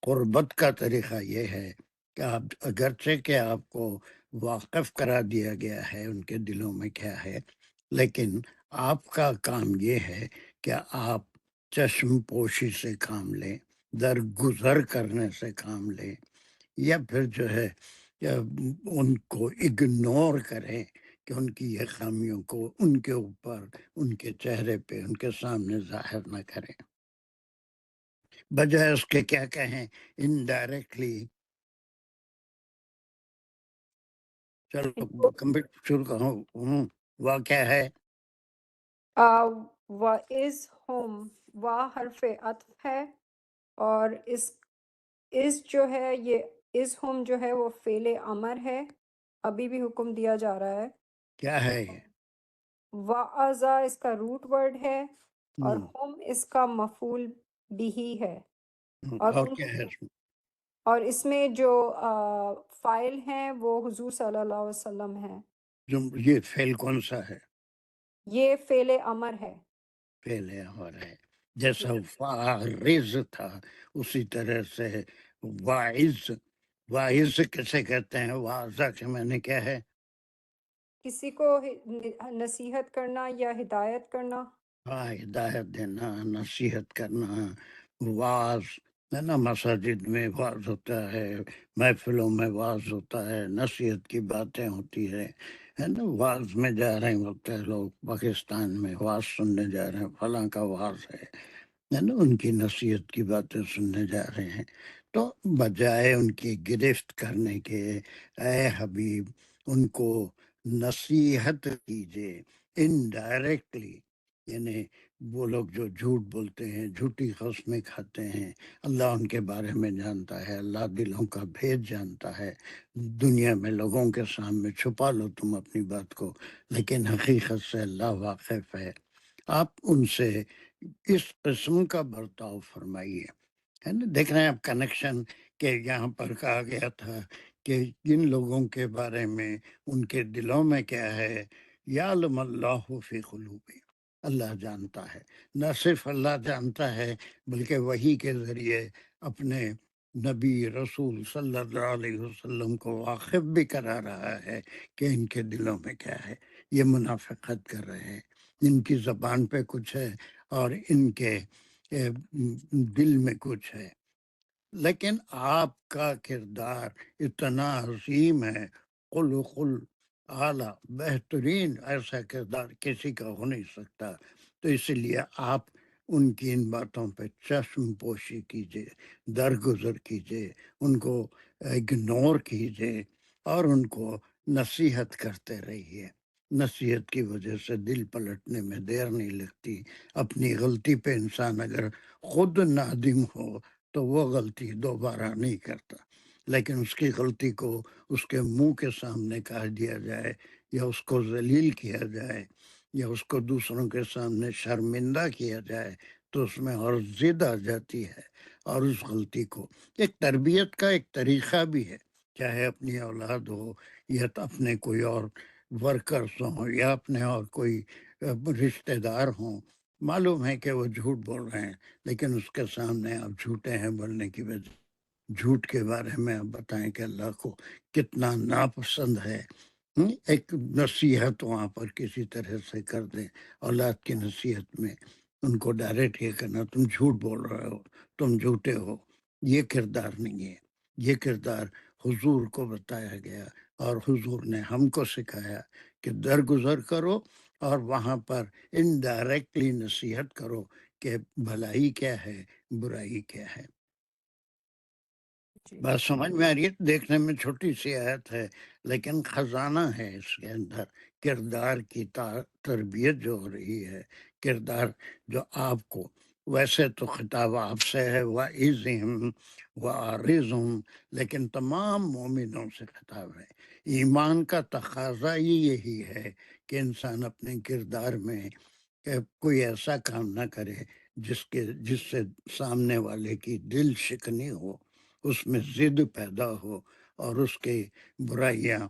قربت کا طریقہ یہ ہے کہ آپ اگرچہ کہ آپ کو واقف کرا دیا گیا ہے ان کے دلوں میں کیا ہے، لیکن آپ کا کام یہ ہے کہ آپ چشم پوشی سے کام لیں، درگزر کرنے سے کام لیں، یا پھر جو ہے ان کو اگنور کریں کہ ان کی یہ خامیوں کو ان کے اوپر، ان کے چہرے پہ، ان کے سامنے ظاہر نہ کریں، بجائے اس کے کیا کہیں انڈائریکٹلی۔ چلو کمپلیٹ شروع کروں، وہ کیا ہے؟ وَإِذْ ہم، وا حرف عطف ہے، اور اس جو ہے یہ از ہم جو ہے وہ فعل امر ہے، ابھی بھی حکم دیا جا رہا ہے۔ کیا ہے یہ؟ وَعَزَا اس کا روٹ ورڈ ہے، اور ہم، ہم اس کا مفعول بھی ہے، اور اور ان کیا ہے اس میں؟ اور اس میں جو فائل ہیں وہ حضور صلی اللہ علیہ وسلم ہیں۔ یہ فعل کون سا ہے؟ یہ فعل امر ہے۔ فعل امر ہے، جی جیسا فارز تھا اسی طرح سے واعظ، واعظ کسے کہتے ہیں؟ واعظہ کے معنی کیا ہے؟ کسی کو نصیحت کرنا یا ہدایت کرنا۔ ہاں، ہدایت دینا، نصیحت کرنا، واعظ ہے نا، مساجد میں واعظ ہوتا ہے، محفلوں میں واعظ ہوتا ہے، نصیحت کی باتیں ہوتی ہے نا، واعظ میں جا رہے ہوتے ہیں لوگ، پاکستان میں واعظ سننے جا رہے ہیں، فلاں کا واعظ ہے نا، ان کی نصیحت کی باتیں سننے جا رہے ہیں۔ تو بجائے ان کی گرفت کرنے کے، اے حبیب ان کو نصیحت کیجئے انڈائریکٹلی، یعنی وہ لوگ جو جھوٹ بولتے ہیں، جھوٹی قسمیں کھاتے ہیں، اللہ ان کے بارے میں جانتا ہے، اللہ دلوں کا بھید جانتا ہے، دنیا میں لوگوں کے سامنے چھپا لو تم اپنی بات کو، لیکن حقیقت سے اللہ واقف ہے، آپ ان سے اس قسم کا برتاؤ فرمائیے، ہے نا۔ دیکھ رہے ہیں آپ کنیکشن، کہ یہاں پر کہا گیا تھا کہ جن لوگوں کے بارے میں ان کے دلوں میں کیا ہے، یعلم اللہ فی قلوبہم، اللہ جانتا ہے، نہ صرف اللہ جانتا ہے بلکہ وحی کے ذریعے اپنے نبی رسول صلی اللہ علیہ وسلم کو واقف بھی کرا رہا ہے کہ ان کے دلوں میں کیا ہے، یہ منافقت کر رہے ہیں، ان کی زبان پہ کچھ ہے اور ان کے دل میں کچھ ہے، لیکن آپ کا کردار اتنا عظیم ہے، خلق اعلیٰ، بہترین، ایسا کردار کسی کا ہو نہیں سکتا، تو اس لیے آپ ان کی ان باتوں پہ چشم پوشی کیجئے، درگزر کیجئے، ان کو اگنور کیجئے اور ان کو نصیحت کرتے رہیے، نصیحت کی وجہ سے دل پلٹنے میں دیر نہیں لگتی. اپنی غلطی پہ انسان اگر خود نادم ہو تو وہ غلطی دوبارہ نہیں کرتا، لیکن اس کی غلطی کو اس کے منہ کے سامنے کہہ دیا جائے یا اس کو ذلیل کیا جائے یا اس کو دوسروں کے سامنے شرمندہ کیا جائے تو اس میں اور ضد آ جاتی ہے. اور اس غلطی کو ایک تربیت کا ایک طریقہ بھی ہے، چاہے اپنی اولاد ہو یا اپنے کوئی اور ورکرز ہوں یا اپنے اور کوئی رشتہ دار ہوں، معلوم ہے کہ وہ جھوٹ بول رہے ہیں، لیکن اس کے سامنے آپ جھوٹے ہیں بولنے کی وجہ جھوٹ کے بارے میں آپ بتائیں کہ اللہ کو کتنا ناپسند ہے. ایک نصیحت وہاں پر کسی طرح سے کر دیں، اولاد کی نصیحت میں ان کو ڈائریکٹ یہ کرنا تم جھوٹ بول رہے ہو، تم جھوٹے ہو، یہ کردار نہیں ہے. یہ کردار حضور کو بتایا گیا اور حضور نے ہم کو سکھایا کہ درگزر کرو اور وہاں پر انڈائریکٹلی نصیحت کرو کہ بھلائی کیا ہے، برائی کیا ہے. جی بات سمجھ میں آ رہی ہے؟ دیکھنے میں چھوٹی سی آیت ہے لیکن خزانہ ہے اس کے اندر. کردار کی تربیت جو ہو رہی ہے، کردار جو آپ کو، ویسے تو خطاب آپ سے ہے وَإِذِهِمْ وَأَعْرِضْهُمْ، لیکن تمام مومنوں سے خطاب ہے. ایمان کا تقاضا ہی یہی ہے کہ انسان اپنے کردار میں کہ کوئی ایسا کام نہ کرے جس سے سامنے والے کی دل شکنی ہو، اس میں ضد پیدا ہو اور اس کی برائیاں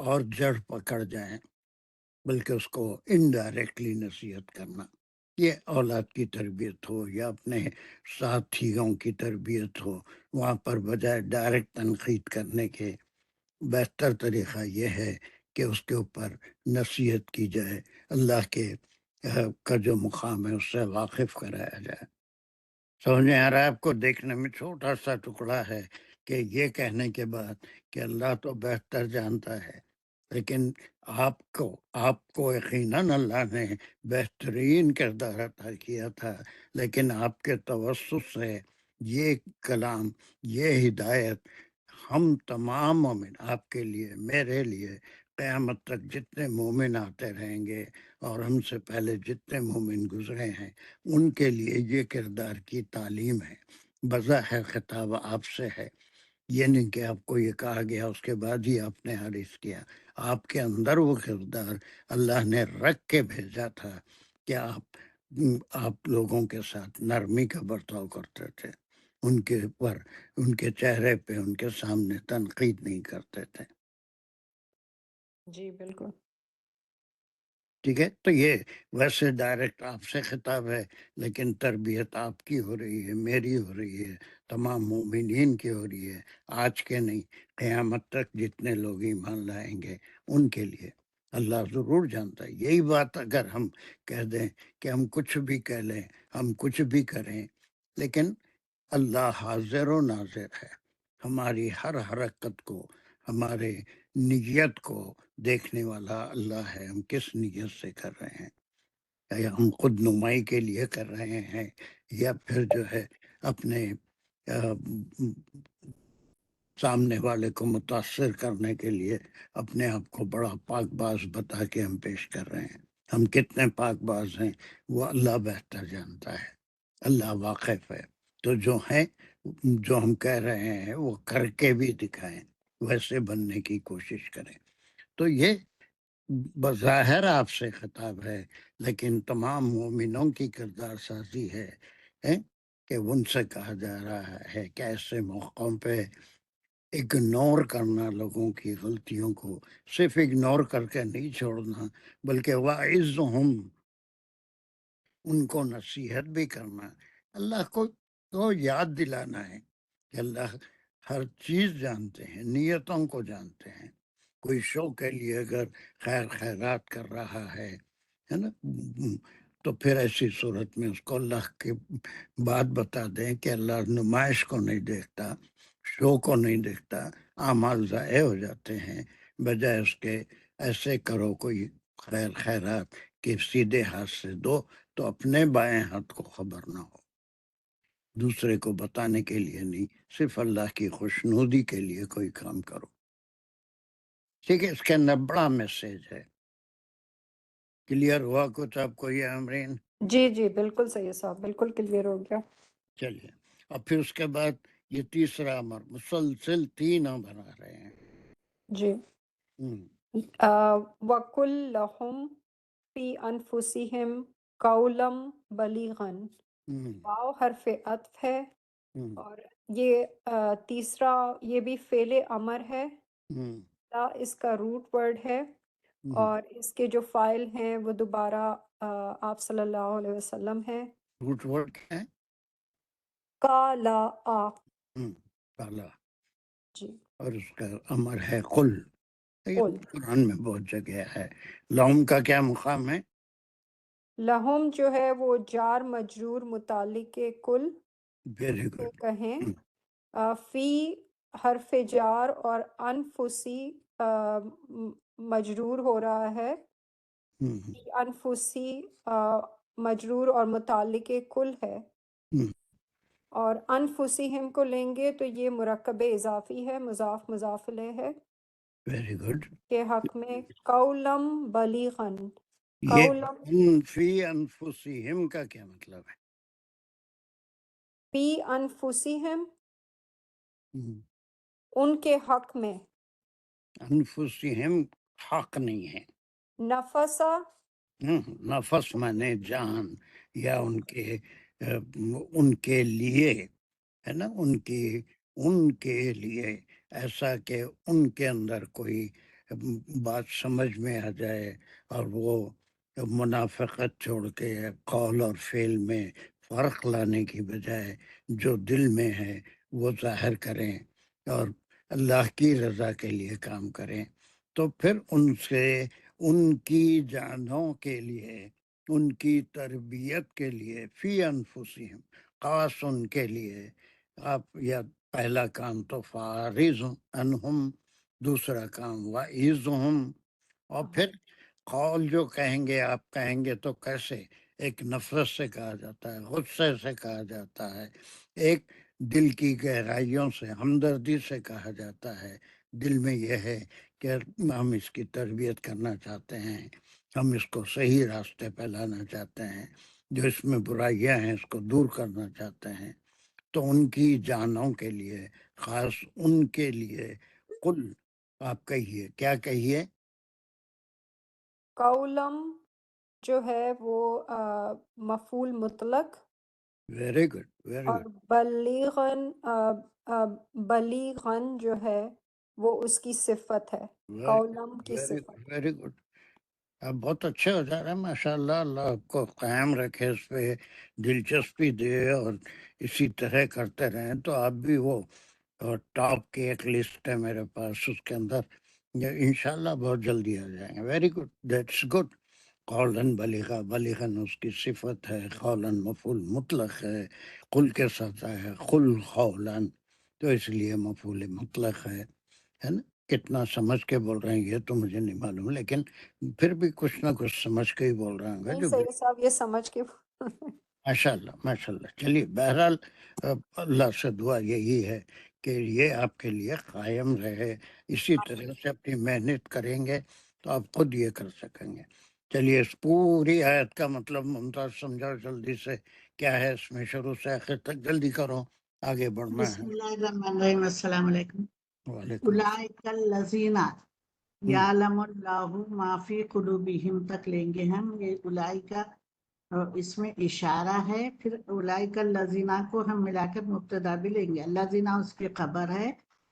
اور جڑ پکڑ جائیں، بلکہ اس کو انڈائریکٹلی نصیحت کرنا. یہ اولاد کی تربیت ہو یا اپنے ساتھیوں کی تربیت ہو، وہاں پر بجائے ڈائریکٹ تنقید کرنے کے بہتر طریقہ یہ ہے کہ اس کے اوپر نصیحت کی جائے، اللہ کے کا جو مقام ہے اس سے واقف کرایا جائے. سمجھ میں آ رہا ہے آپ کو؟ دیکھنے میں چھوٹا سا ٹکڑا ہے کہ یہ کہنے کے بعد کہ اللہ تو بہتر جانتا ہے، لیکن آپ کو یقیناً اللہ نے بہترین کردار عطا کیا تھا، لیکن آپ کے توسط سے یہ کلام، یہ ہدایت ہم تمام مومن، آپ کے لیے، میرے لیے، قیامت تک جتنے مومن آتے رہیں گے اور ہم سے پہلے جتنے مومن گزرے ہیں ان کے لیے یہ کردار کی تعلیم ہے. بظاہر خطاب آپ سے ہے، یہ نہیں کہ آپ کو یہ کہا گیا اس کے بعد ہی آپ نے حارث کیا. آپ کے اندر وہ کردار اللہ نے رکھ کے بھیجا تھا کہ آپ لوگوں کے ساتھ نرمی کا برتاؤ کرتے تھے، ان کے اوپر، ان کے چہرے پہ، ان کے سامنے تنقید نہیں کرتے تھے. جی بالکل. ٹھیک ہے، تو یہ ویسے ڈائریکٹ آپ سے خطاب ہے، لیکن تربیت آپ کی ہو رہی ہے، میری ہو رہی ہے، تمام مومنین کی ہو رہی ہے. آج کے نہیں، قیامت تک جتنے لوگ ایمان لائیں گے ان کے لیے اللہ ضرور جانتا ہے. یہی بات اگر ہم کہہ دیں کہ ہم کچھ بھی کہہ لیں، ہم کچھ بھی کریں، لیکن اللہ حاضر و ناظر ہے. ہماری ہر حرکت کو، ہمارے نیت کو دیکھنے والا اللہ ہے. ہم کس نیت سے کر رہے ہیں، یا ہم خود نمائی کے لیے کر رہے ہیں یا پھر جو ہے اپنے سامنے والے کو متاثر کرنے کے لیے اپنے آپ کو بڑا پاک باز بتا کے ہم پیش کر رہے ہیں. ہم کتنے پاک باز ہیں وہ اللہ بہتر جانتا ہے، اللہ واقف ہے. تو جو ہیں، جو ہم کہہ رہے ہیں وہ کر کے بھی دکھائیں، ویسے بننے کی کوشش کریں. تو یہ بظاہر آپ سے خطاب ہے، لیکن تمام مومنوں کی کردار سازی ہے کہ ان سے کہا جا رہا ہے کہ ایسے موقعوں پہ اگنور کرنا لوگوں کی غلطیوں کو، صرف اگنور کر کے نہیں چھوڑنا، بلکہ وَعِظْهُمْ، ان کو نصیحت بھی کرنا. اللہ کو یاد دلانا ہے کہ اللہ ہر چیز جانتے ہیں، نیتوں کو جانتے ہیں. کوئی شو کے لیے اگر خیرات کر رہا ہے نا، تو پھر ایسی صورت میں اس کو اللہ کی بات بتا دیں کہ اللہ نمائش کو نہیں دیکھتا، شو کو نہیں دیکھتا. اعمال ضائع ہو جاتے ہیں، بجائے اس کے ایسے کرو کوئی خیرات کہ سیدھے ہاتھ سے دو تو اپنے بائیں ہاتھ کو خبر نہ ہو، دوسرے کو بتانے کے لیے نہیں، صرف اللہ کی خوشنودی کے لیے کوئی کام کرو. ٹھیک ہے، اس کے اندر بڑا میسیج ہے. کلیئر ہوا کچھ آپ کو یہ امرین؟ جی جی بالکل صحیح ہے صاحب، بالکل کلیئر ہو گیا۔ چلیے اور پھر اس کے بعد یہ تیسرا امر، مسلسل 3 امر آ رہے ہیں۔ جی ہم، وَقُلْ لَهُمْ فِي أَنفُسِهِمْ قَوْلًا بَلِيغًا، ہم، واو حرف عطف ہے، ہم، اور یہ تیسرا یہ بھی فعل امر ہے، ہم، لا اس کا روٹ ورڈ ہے، ہم۔ اور اس کے جو فائل ہیں وہ دوبارہ آپ صلی اللہ علیہ وسلم ہیں۔ روٹ ورڈ کیا ہے؟ کالا آ، کالا، جی اور اس کا امر ہے قل۔ یہ قل، قرآن میں بہت جگہ ہے۔ لوم کا کیا مقام ہے؟ لہم جو ہے وہ جار مجرور متعلق کل ویری سے گڈ۔ کہیں، فی حرف جار اور انفسی مجرور ہو رہا ہے، فی انفسی مجرور اور متعلق کل ہے، اور انفسہم کو لیں گے تو یہ مرکب اضافی ہے، مضاف مضاف الیہ ہے، ویری گڈ۔ کے حق میں قولم بلیغن، یہ قولم ان فی انفسہم کا کیا مطلب ہے؟ فی انفسہم، ہم، ان کے حق میں، انفسہم حق نہیں ہے۔ نفسا، نفس مانے جان، یا ان کے لیے ہے نا، ان کے لیے، ایسا کہ ان کے اندر کوئی بات سمجھ میں آ جائے اور وہ منافقت چھوڑ کے قول اور فعل میں فرق لانے کی بجائے جو دل میں ہے وہ ظاہر کریں اور اللہ کی رضا کے لیے کام کریں، تو پھر ان سے ان کی جانوں کے لیے، ان کی تربیت کے لیے، فی انفسہم، خاص ان کے لیے آپ، یا پہلا کام تو فارض انہم، دوسرا کام وعظہم، اور پھر قول جو کہیں گے آپ کہیں گے تو کیسے؟ ایک نفرت سے کہا جاتا ہے، غصے سے کہا جاتا ہے، ایک دل کی گہرائیوں سے ہمدردی سے کہا جاتا ہے، دل میں یہ ہے کہ ہم اس کی تربیت کرنا چاہتے ہیں، ہم اس کو صحیح راستے پہ لانا چاہتے ہیں، جو اس میں برائیاں ہیں اس کو دور کرنا چاہتے ہیں، تو ان کی جانوں کے لیے، خاص ان کے لیے قل، آپ کہیے، کیا کہیے؟ قولم جو ہے وہ مفعول مطلق، ویری گڈ، ویری اور گڈ، بلیغن بلیغن جو ہے وہ اس کی صفت ہے، قولم کی ویری صفت۔ Very good. آپ بہت اچھے ہو جا رہے ہیں ماشاء اللہ، اللہ آپ کو قائم رکھے، اس پہ دلچسپی دے اور اسی طرح کرتے رہیں تو آپ بھی وہ ٹاپ کی ایک لسٹ ہے میرے پاس، اس کے اندر انشاءاللہ بہت جلدی آ جائیں گے۔ Very good, that's good. قولاً بلیغا، بلیغاً اس کی صفت ہے، قولاً مفعول مطلق ہے، قل کے ساتھ ہے، قل قولاً، تو اس لیے مفعول مطلق ہے نا؟ کتنا سمجھ کے بول رہے ہیں یہ تو مجھے نہیں معلوم، لیکن پھر بھی کچھ نہ کچھ سمجھ کے ہی بول رہے ہوں گے نہیں جو سید صاحب، یہ سمجھ کے ماشاء اللہ، ماشاء اللہ۔ چلیے بہرحال اللہ سے دعا یہی ہے کہ یہ آپ کے لیے قائم رہے، اسی طرح سے اپنی محنت کریں گے تو آپ خود یہ کر سکیں گے۔ چلیے اس پوری آیت کا مطلب ممتاز سمجھاؤ جلدی سے، کیا ہے اس میں شروع سے آخر تک، جلدی کرو، آگے بڑھنا ہے۔ بسم اللہ الرحمن الرحیم، السلام علیکم۔ وعلیکم السلام۔ اولئک الذین یعلم اللہ ما فی قلوبہم تک لیں گے ہم، یہ اولئک اس میں اشارہ ہے، پھر اولئک الذین کو ہم ملا کر مبتدا بھی لیں گے، الذین اس کی خبر ہے،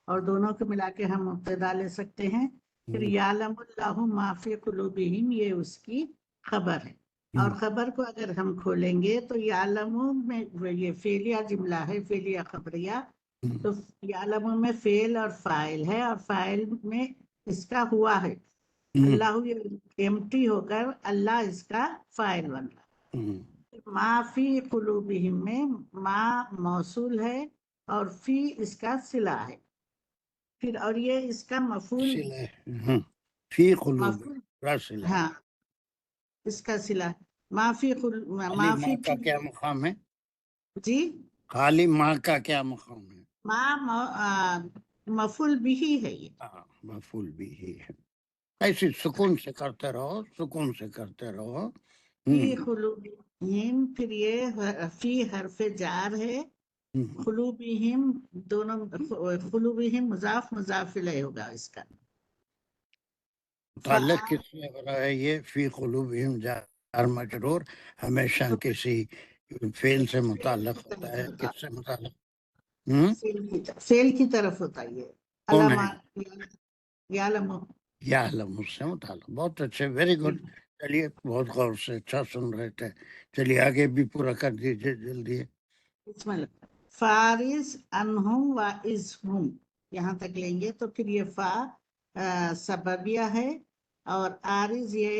اور دونوں کو ملا کے ہم مبتدا لے سکتے ہیں، پھر یعلم اللہ ما فی قلوبہم یہ اس کی خبر ہے، اور خبر کو اگر ہم کھولیں گے تو یعلم میں یہ فعلیہ جملہ ہے، فعلیہ خبریہ، تو یعلم میں فعل اور فاعل ہے، اور فاعل میں اس کا ہوا ہے، اللہ ایمٹی ہو کر اللہ اس کا فاعل بن رہا۔ ما فی قلوبہم میں ما موصول ہے اور فی اس کا صلہ ہے، پھر اور یہ اس کا مفعول، فی قلوب مفعول راسلہ، ہاں اس کا صلہ ما فی خالی ماں کا کیا مقام ہے؟ جی خالی ماں کا کیا مقام ہے؟ ما مفعول بھی ہے یہ، مفعول بھی ہی ہے۔ ایسے سکون سے کرتے رہو، سکون سے کرتے رہو. فی قلوبہم، پھر یہ فی حرف جار ہے، قلوبہم دونوں، قلوبہم مضاف مضاف الیہ ہوگا اس کا. متعلق کس میں ہو رہا ہے یہ؟ فی قلوبہم جار مجرور ہمیشہ کسی فعل سے متعلق ہوتا ہے. کس سے متعلق؟ فعل کی طرف ہوتا ہے یہ. کون ہے؟ یعلم. یعلم سے متعلق. بہت اچھے، ویری گڈ. چلیے بہت غور سے اچھا سن رہے تھے. چلیے آگے بھی پورا کر دیجیے جلدی. بسم اللہ. فارس انہم و ازہم، یہاں تک لیں گے تو پھر یہ فا سببیہ ہے، اور عارض یہ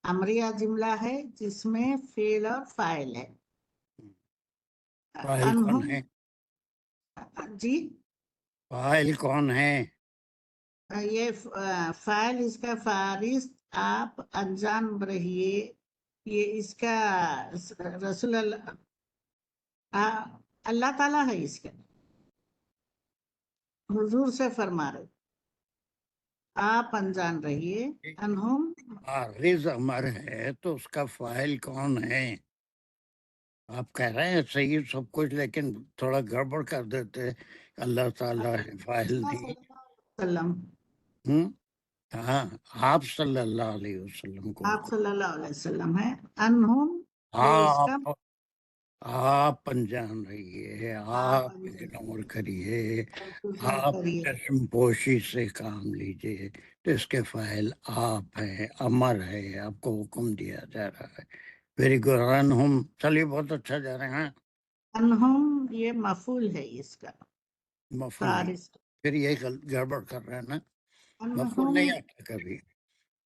امریہ جملہ ہے جس میں فعل اور فاعل ہے. فاعل کون ہے؟ جی فاعل کون ہے؟ یہ فاعل اس کا فارس، آپ انجان رہیے، یہ اس کا رسول اللہ تعالیٰ ہے، اس کا حضور سے فرما رہے آپ انجان رہیے. انہم عارض امر ہے تو اس کا فاعل کون ہے؟ آپ کہہ رہے ہیں صحیح سب کچھ، لیکن تھوڑا گڑبڑ کر دیتے. اللہ تعالیٰ ہے، فاعل نہیں. وسلم، ہاں، آپ صلی اللہ علیہ وسلم کو آپ صلی اللہ علیہ وسلم ہے. انہم یہ اس کا آپ انجان رہیے، آپ اگنور کریے، آپ چشم پوشی سے کام لیجئے. تو اس کے فاعل آپ ہے، امر ہے، آپ کو حکم دیا جا رہا ہے. Very good. انہم. چلیے بہت اچھا جا رہے ہیں. انہم یہ مفعول ہے اس کا. مفعول نہیں، فارس پھر یہ گڑبڑ کر رہے ہیں نا. مفعول انہم، نہیں آتا کبھی،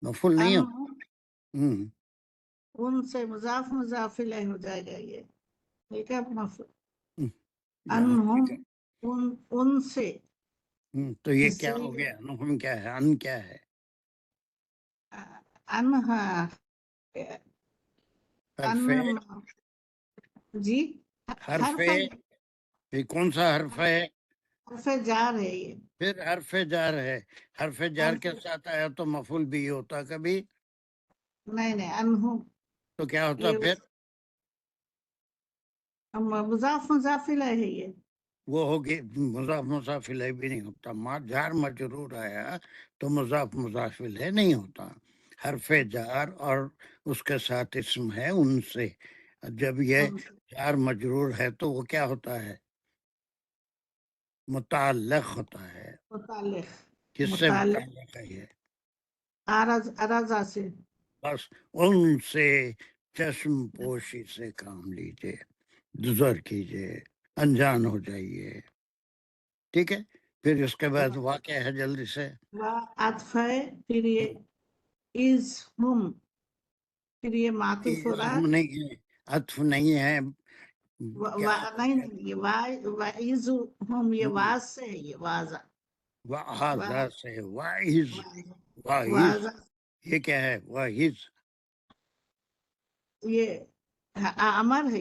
مفعول نہیں ہوتا. انہم ان سے مضاف مضاف الیہ ہو جائے گا یہ، ٹھیک ہے. انہم ان سے. تو یہ کیا ہو گیا؟ انہم کیا ہے؟ ان کیا ہے؟ انہا حرف جی حرف یہ کون سا حرف ہے؟ حرف جار ہے یہ. پھر حرف جار ہے. حرف جار کے ساتھ آیا تو مفعول بھی ہوتا کبھی. نہیں انہم تو کیا ہوتا پھر؟ مضاف مضاف الیہ ہے یہ. وہ ہوگی مضاف مضاف الیہ بھی نہیں ہوتا. جار مجرور آیا تو مضاف مضاف الیہ نہیں ہوتا. حرف جار اور اس کے ساتھ اسم ہے ان سے. جب یہ جار مجرور ہے تو وہ کیا ہوتا ہے؟ متعلق ہوتا ہے. متعلق. کس سے متعلق ہے یہ؟ ارضا سے. بس ان سے چشم پوشی سے کام لیجئے، گزر کیجئے، انجان ہو جائیے. ٹھیک ہے. پھر اس کے بعد واقع ہے جلدی سے. عطف ہے، پھر یہ از ہم، پھر یہ معطوف ہو رہا ہے. نہیں ہے، عطف نہیں ہے. نہیں یہ وائز ہم، یہ واز سے ہے، یہ واضح واضح سے واعظ. واعظ واضح یہ کیا ہے؟ واعظ یہ امر ہے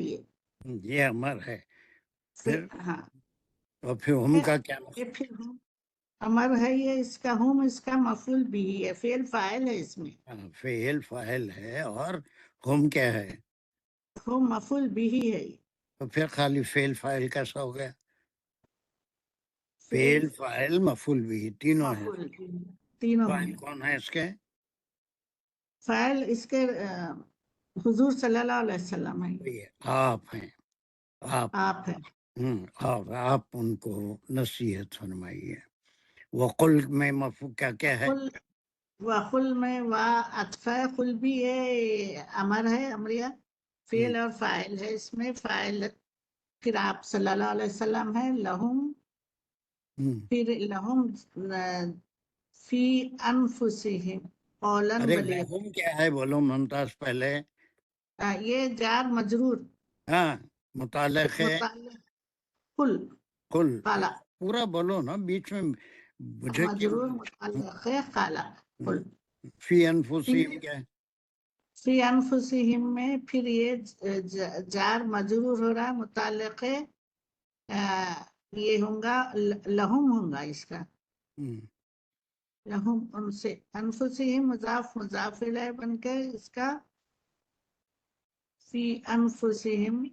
یہ امر ہے. پھر ہاں. اور پھر ہم کا کیا یہ پھر امر ہے، یہ اس کا ہم اس کا مفعول بھی ہے، فعل فاعل ہے اس میں. فعل فاعل ہے اور ہم کیا ہے؟ ہم مفعول بھی ہے. تو پھر خالی فعل فاعل کیسا ہو گیا؟ فعل فاعل مفعول بھی تینوں ہیں. تینوں فاعل ہیں. کون ہے اس کے؟ فاعل اس کے حضور صلی اللہ علیہ وسلم ہے. آپ ہیں. آپ ہیں. اور آپ ان کو نصیحت فرمائیے. وقل میں مفعول کیا ہے؟ وقل میں عطف قل بھی یہ امر ہے، امریہ فعل اور فاعل ہے اس میں. فاعل پھر آپ صلی اللہ علیہ وسلم ہے. لہم پھر لہم فی انفسہم قولا بلیغا. لہم کیا ہے بولو ممتاز پہلے. یہ جار مجرور. ہاں متعلق ہے قل. قل. پورا بولو نا، بیچ میں مجھے مجرور متعلق ہے قال. قل فی انفسہم کیا ہے؟ فی انفسہم میں پھر یہ جار مجرور ہو رہا، متعلق ہے یہ ہوں گا لہم ہوں گا اس کا. لہم ان سے، انفسہم مضاف مضاف الیہ بن کے اس کا فی انفسہم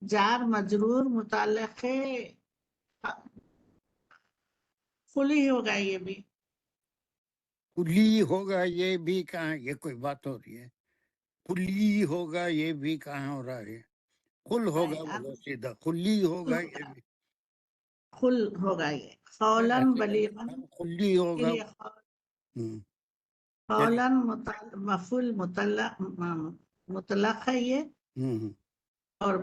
جار مجرور متعلق ہے، کلی ہوگا یہ بھی، کلی ہوگا یہ بھی کہاں، یہ کوئی بات ہو رہی ہے؟ کلی ہوگا یہ بھی کہاں ہو رہا ہے؟ کل ہوگا بولو سیدھا، کلی ہوگا یہ بھی، خل ہوگا یہ، قولاً ایسے بلیغاً کلی کے ہوگا۔ لیے ہم، قولاً مفعول مطلق ہے یہ، ہم، اور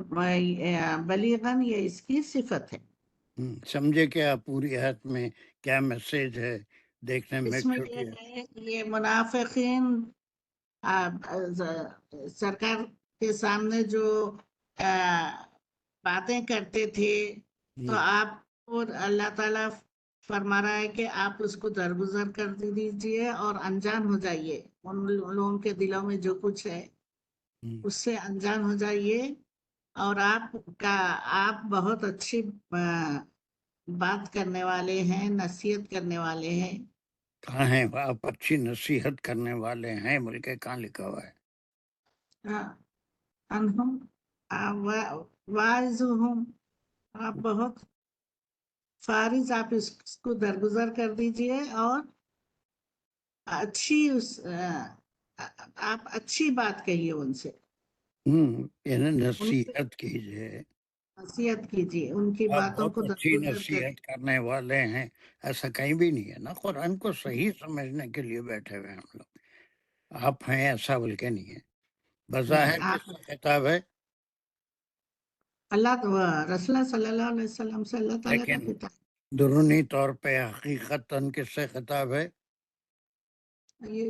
بلیغاً یہ اس کی صفت ہے۔ سمجھے کیا پوری آیت میں کیا میسج ہے؟ دیکھنے میں اس میں چھوٹی یہ ہے یہ منافقین سرکار کے سامنے جو باتیں کرتے تھے، تو آپ اور اللہ تعالیٰ فرما رہا ہے کہ آپ اس کو درگزر کر دیجئے اور انجان ہو جائیے، ان لوگوں کے دلوں میں جو کچھ ہے اس سے انجان ہو جائیے، اور آپ بہت اچھی بات کرنے والے ہیں، نصیحت کرنے والے ہیں۔ کہاں ہے آپ اچھی نصیحت کرنے والے ہیں بلکہ کہاں لکھا ہوا ہے؟ انہم واعظہم، آپ بہت فارغ، آپ اس کو درگزر کر دیجئے اور آپ اچھی بات کہیے ان سے، یعنی ان سے نصیحت کیجئے۔ نصیحت کیجئے، ان کی آپ باتوں بہت کو اچھی درگزر کریں۔ نصیحت کرنے والے ہیں، ایسا کہیں بھی نہیں ہے نا، قرآن کو صحیح سمجھنے کے لیے بیٹھے ہوئے ہیں ہم لوگ، آپ ہیں ایسا بلکہ نہیں ہے۔ بظاہر نہیں، کس آپ کا خطاب ہے؟ اللہ رسول اللہ صلی اللہ علیہ وسلم سے اللہ تعالیٰ کا لیکن خطاب، درونی طور پہ حقیقتاً کس سے خطاب ہے؟ یہ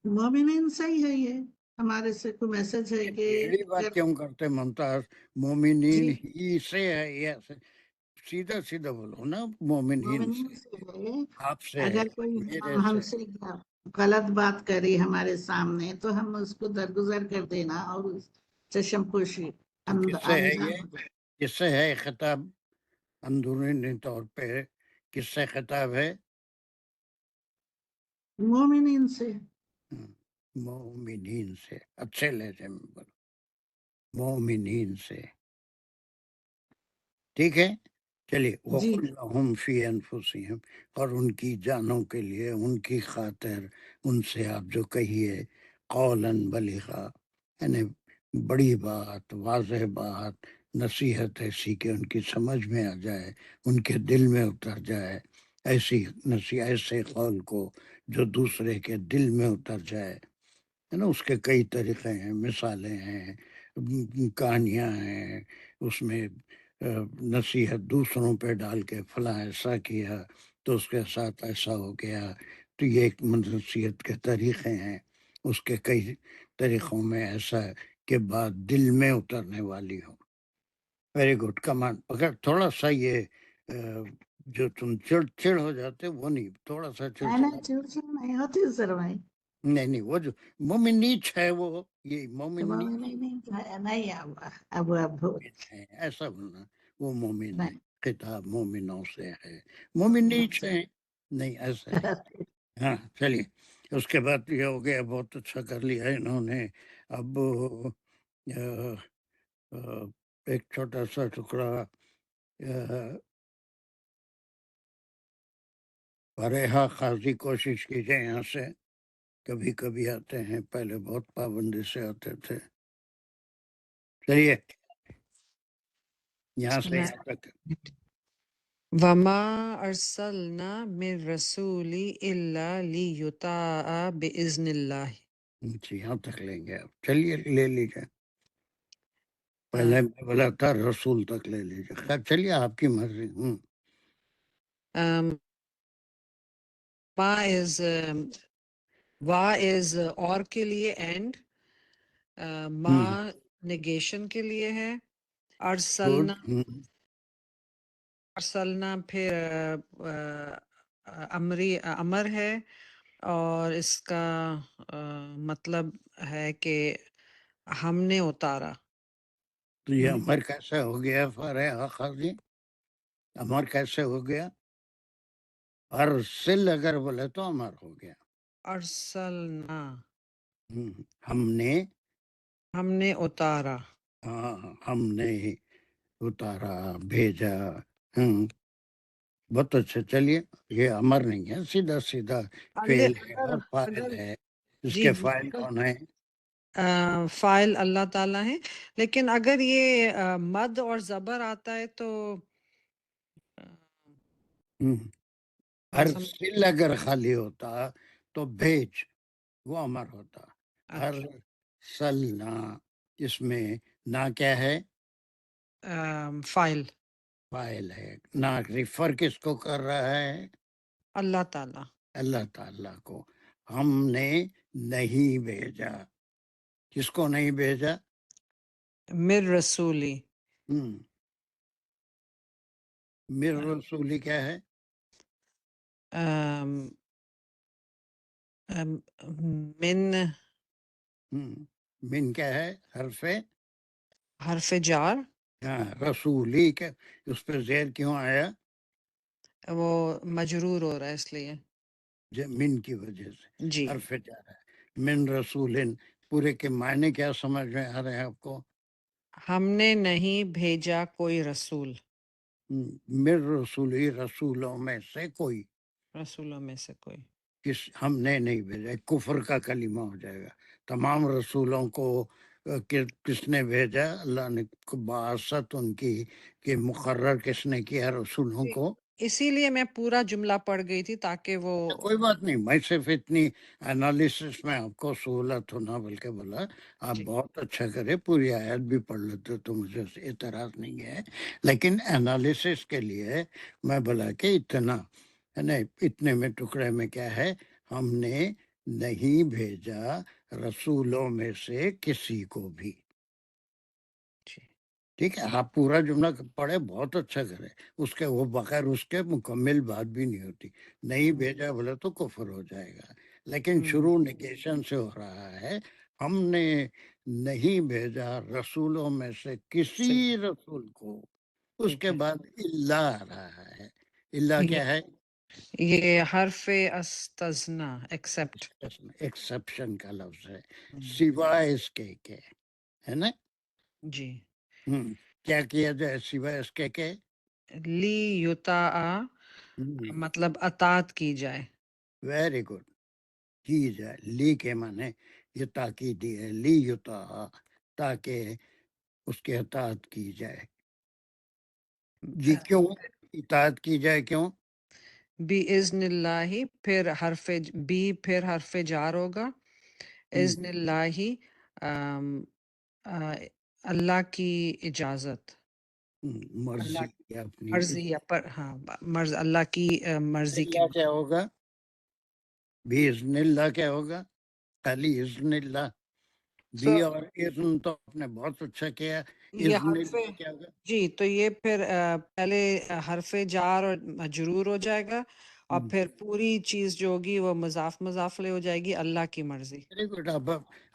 مومنین سے ہی ہے، یہ ہمارے سے کوئی میسج ہے یہ کہ ٹیڑھی بات اگر کیوں کرتے ممتاز؟ مومنین جی ہی سے ہے، یہ سیدھا سیدھا بولو نا، مومنین سے، مومنین سے ہے، آپ سے ہے، اگر کوئی میرے ہم سے۔ سے غلط بات کرے ہمارے سامنے تو ہم اس کو درگزر کر دینا اور چشم پوشی تو کس سے ہے انجام یہ؟ ہو جائے۔ کس سے ہے خطاب؟ اندرونی طور پہ کس سے خطاب ہے؟ مومنین سے، مومنین سے، اچھے لہجے میں بولو، مومنین سے، ٹھیک ہے؟ چلیے، جی وَقُلْ لَهُمْ فِي أَنفُسِهِمْ، اور ان کی جانوں کے لیے، ان کی خاطر ان سے آپ جو کہیے قولاً بلیغا، یعنی بڑی بات، واضح بات، نصیحت ایسی کہ ان کی سمجھ میں آ جائے، ان کے دل میں اتر جائے، ایسے قول کو جو دوسرے کے دل میں اتر جائے، ہے نا۔ اس کے کئی طریقے ہیں، مثالیں ہیں، کہانیاں ہیں، اس میں نصیحت دوسروں پہ ڈال کے فلاں ایسا کیا تو اس کے ساتھ ایسا ہو گیا، تو یہ ایک نصیحت کے طریقے ہیں۔ اس کے کئی طریقوں میں ایسا ہے کہ بات دل میں اترنے والی ہو۔ ویری گڈ، کمان، اگر تھوڑا سا یہ جو تم چڑ ہو جاتے وہ نہیں، تھوڑا سا میں چڑچڑا، چڑچڑ نہیں ہوتی سر بھائی، نہیں وہ جو مومن نیچ ہے، وہ یہ مومن نیچ نہیں اب ہے، ایسا بولنا وہ مومن ہے، نہیں خطاب مومنوں سے ہے، مومن نیچ ہے، نہیں ایسا نہیں۔ ہاں چلیے، اس کے بعد یہ ہو گیا، بہت اچھا کر لیا انہوں نے۔ اب ایک چھوٹا سا ٹکڑا فریحہ قاضی، کوشش کیجئے یہاں سے، کبھی کبھی آتے ہیں، پہلے بہت پابندی سے آتے تھے۔ چلیے یہاں بسم سے اللہ۔ یہاں تک۔ وما ارسلنا من رسول الا لیطاع باذن اللہ۔ جی یہاں تک لیں گے آپ، چلیے لے لیجیے، پہلے میں بولا تھا رسول تک لے لیجیے، خیر چلیے آپ کی مرضی۔ وا از اور کے لیے اینڈ، ما نگیشن کے لیے ہے، گڈ، ارسلنا پھر امر ہے، اور اس کا مطلب ہے کہ ہم نے اتارا۔ تو یہ امر کیسے ہو گیا فریحہ قاضی؟ امر کیسے ہو گیا؟ ارسل اگر بولے تو امر ہو گیا. ارسلنا ہم نے اتارا. ہاں ہم نے اتارا بھیجا. بہت اچھا. چلیے یہ امر نہیں ہے، سیدھا سیدھا فعل ہے اور فاعل ہے. اس کے فاعل کون ہے؟ فائل اللہ تعالیٰ ہے، لیکن اگر یہ مد اور زبر آتا ہے تو ارسل اگر خالی ہوتا تو بھیج وہ امر ہوتا. ارسلنا اس میں نہ کیا ہے؟ فائل فاعل ہے. نہ ریفر کس کو کر رہا ہے؟ اللہ تعالیٰ. اللہ تعالیٰ کو. ہم نے نہیں بھیجا. کس کو نہیں بھیجا؟ مر رسولی. مر رسولی کیا ہے؟ من کیا ہے؟ حرف جار. ہاں رسولی کے اس پہ زیر کیوں آیا؟ وہ مجرور ہو رہا ہے اس لیے. من کی وجہ سے جی. حرف جار ہے. من رسول پورے کے معنی کیا سمجھ میں آ رہے ہیں آپ کو؟ ہم نے نہیں بھیجا کوئی رسول. من رسولی رسولوں میں سے کوئی. رسولوں میں سے کوئی. ہم نے نہیں بھیجا. کفر کا کلمہ ہو جائے گا. تمام رسولوں کو کس نے بھیجا؟ اللہ نے باست ان کی کہ مقرر کس نے کیا رسولوں کو. اسی لیے میں پورا جملہ پڑھ گئی تھی تاکہ وہ کوئی بات نہیں، میں صرف اتنی انالیسس میں آپ کو سہولت ہونا بلکہ بولا آپ بہت اچھا کرے پوری آیت بھی پڑھ لیتے تو مجھے اعتراض نہیں ہے، لیکن انالیسس کے لیے میں بولا کہ اتنا نہیں، اتنے میں ٹکڑے میں کیا ہے؟ ہم نے نہیں بھیجا رسولوں میں سے کسی کو بھی. ٹھیک ہے، آپ پورا جملہ پڑھے بہت اچھا کرے. اس کے وہ بغیر اس کے مکمل بات بھی نہیں ہوتی. نہیں بھیجا بولے تو کفر ہو جائے گا، لیکن شروع نگیشن سے ہو رہا ہے. ہم نے نہیں بھیجا رسولوں میں سے کسی رسول کو. اس کے بعد اللہ آ رہا ہے. اللہ کیا ہے؟ یہ حرف استثنا ایکسپٹ. ایکسپشن کا لفظ ہے، سوائے اس کے ہے نا. جی. کیا کیا جائے سوائے اس کے؟ لی یوتا مطلب اطاعت کی جائے. Very good. کی جائے. لی کے معنی یہ تاکیدی ہے. لی یوتا تاکہ اس کی اطاعت کی جائے. جی کیوں اطاعت کی جائے؟ کیوں؟ بِإِذْنِ اللہ پھر حرف جار ہوگا. اذن اللہ اللہ کی اجازت. مرضی اپنی. مرضی اللہ کی مرضی کے اللہ کیا ہوگا؟ بِإِذْنِ اللہ کیا ہوگا؟ خالی اذن اللہ. بھی اور اذن تو آپ نے بہت اچھا کیا. یہ اذن حرف اللہ کیا ہوگا؟ جی تو یہ پھر پہلے حرف جار اور مجرور ہو جائے گا اور پھر پوری چیز جو ہوگی وہ مضاف لے ہو جائے گی اللہ کی مرضی. Very good.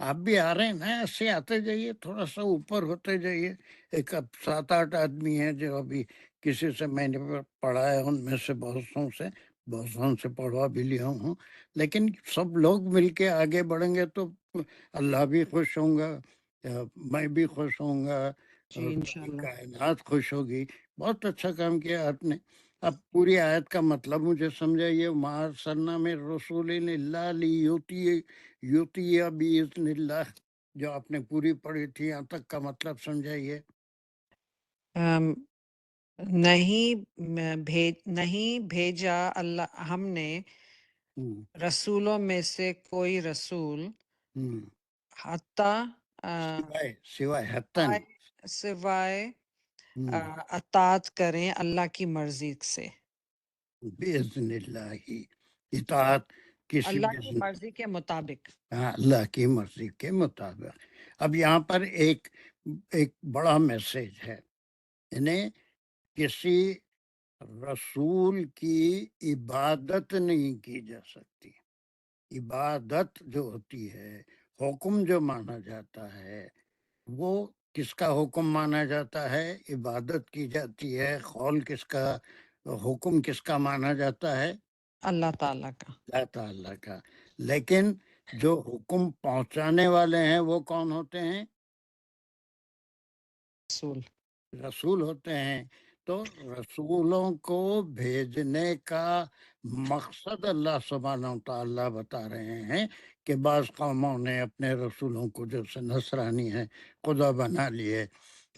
آپ بھی آ رہے ہیں نا، ایسے آتے جائیے، تھوڑا سا اوپر ہوتے جائیے. ایک اب 7-8 آدمی ہیں جو ابھی کسی سے میں نے پڑھا ہے، ان میں سے بہتوں سے پڑھوا بھی لیا ہوں، لیکن سب لوگ مل کے آگے بڑھیں گے تو اللہ بھی خوش ہوں گا، میں بھی خوش ہوں گا، جی انشاءاللہ. کائنات خوش ہوگی. بہت اچھا کام کیا آپ نے. اب پوری آیت کا مطلب مجھے سمجھائیے. ما ارسلنا من رسول الا لیطیع باذن اللہ، جو آپ نے پوری پڑھی تھی یہاں تک کا مطلب سمجھائیے. نہیں بھیجا اللہ ہم نے رسولوں میں سے کوئی رسول سوائے اطاعت کریں اللہ کی مرضی سے. باذن اللہ اطاعت کسی اللہ کی مرضی کے مطابق. اللہ کی مرضی کے مطابق. اب یہاں پر ایک بڑا میسج ہے، یعنی کسی رسول کی عبادت نہیں کی جا سکتی. عبادت جو ہوتی ہے، حکم جو مانا جاتا ہے، وہ کس کا حکم مانا جاتا ہے؟ عبادت کی جاتی ہے. قول کس کا، حکم کس کا مانا جاتا ہے؟ اللہ تعالیٰ کا اللہ تعالیٰ کا، لیکن جو حکم پہنچانے والے ہیں وہ کون ہوتے ہیں؟ رسول رسول ہوتے ہیں۔ تو رسولوں کو بھیجنے کا مقصد اللہ سبحانہ و تعالیٰ بتا رہے ہیں کہ بعض قوموں نے اپنے رسولوں کو، جیسے نصرانی ہیں، خدا بنا لیے،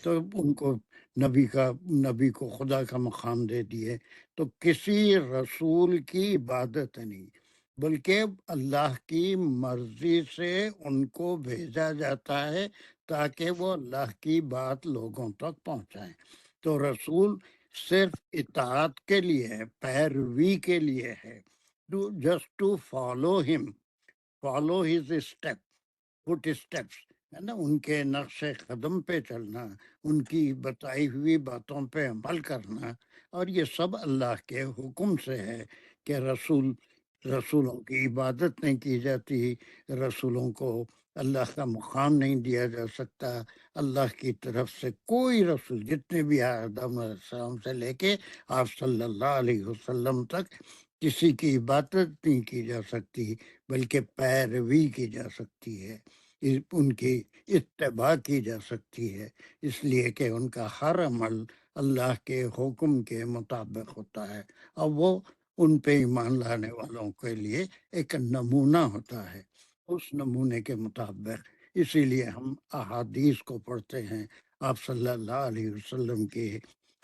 تو ان کو نبی کو خدا کا مقام دے دیے۔ تو کسی رسول کی عبادت نہیں، بلکہ اللہ کی مرضی سے ان کو بھیجا جاتا ہے تاکہ وہ اللہ کی بات لوگوں تک پہنچائیں۔ تو رسول صرف اطاعت کے لیے ہے، پیروی کے لیے ہے، جسٹ ٹو فالو ہم، follow his step, foot steps, ہے نا، ان کے نقش قدم پہ چلنا، ان کی بتائی ہوئی باتوں پہ عمل کرنا، اور یہ سب اللہ کے حکم سے ہے کہ رسولوں کی عبادت نہیں کی جاتی، رسولوں کو اللہ کا مقام نہیں دیا جا سکتا۔ اللہ کی طرف سے کوئی رسول، جتنے بھی آدم علیہ السلام سے لے کے آپ صلی اللہ علیہ وسلم تک، کسی کی عبادت نہیں کی جا سکتی، بلکہ پیروی کی جا سکتی ہے، ان کی اتباع کی جا سکتی ہے، اس لیے کہ ان کا ہر عمل اللہ کے حکم کے مطابق ہوتا ہے، اور وہ ان پہ ایمان لانے والوں کے لیے ایک نمونہ ہوتا ہے، اس نمونے کے مطابق۔ اسی لیے ہم احادیث کو پڑھتے ہیں، آپ صلی اللہ علیہ وسلم کی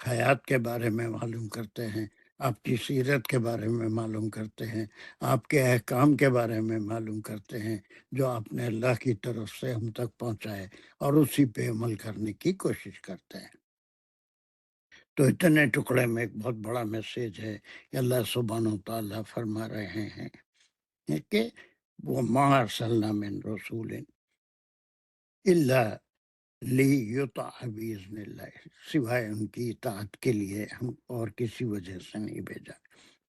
حیات کے بارے میں معلوم کرتے ہیں، آپ کی سیرت کے بارے میں معلوم کرتے ہیں، آپ کے احکام کے بارے میں معلوم کرتے ہیں، جو آپ نے اللہ کی طرف سے ہم تک پہنچائے، اور اسی پہ عمل کرنے کی کوشش کرتے ہیں۔ تو اتنے ٹکڑے میں ایک بہت بڑا میسیج ہے کہ اللہ سبحانہ و تعالیٰ فرما رہے ہیں کہ وہ ما ارسلنا من رسول الا لیطاع باذن اللہ، سوائے ان کی اطاعت کے لیے ہم اور کسی وجہ سے نہیں بھیجا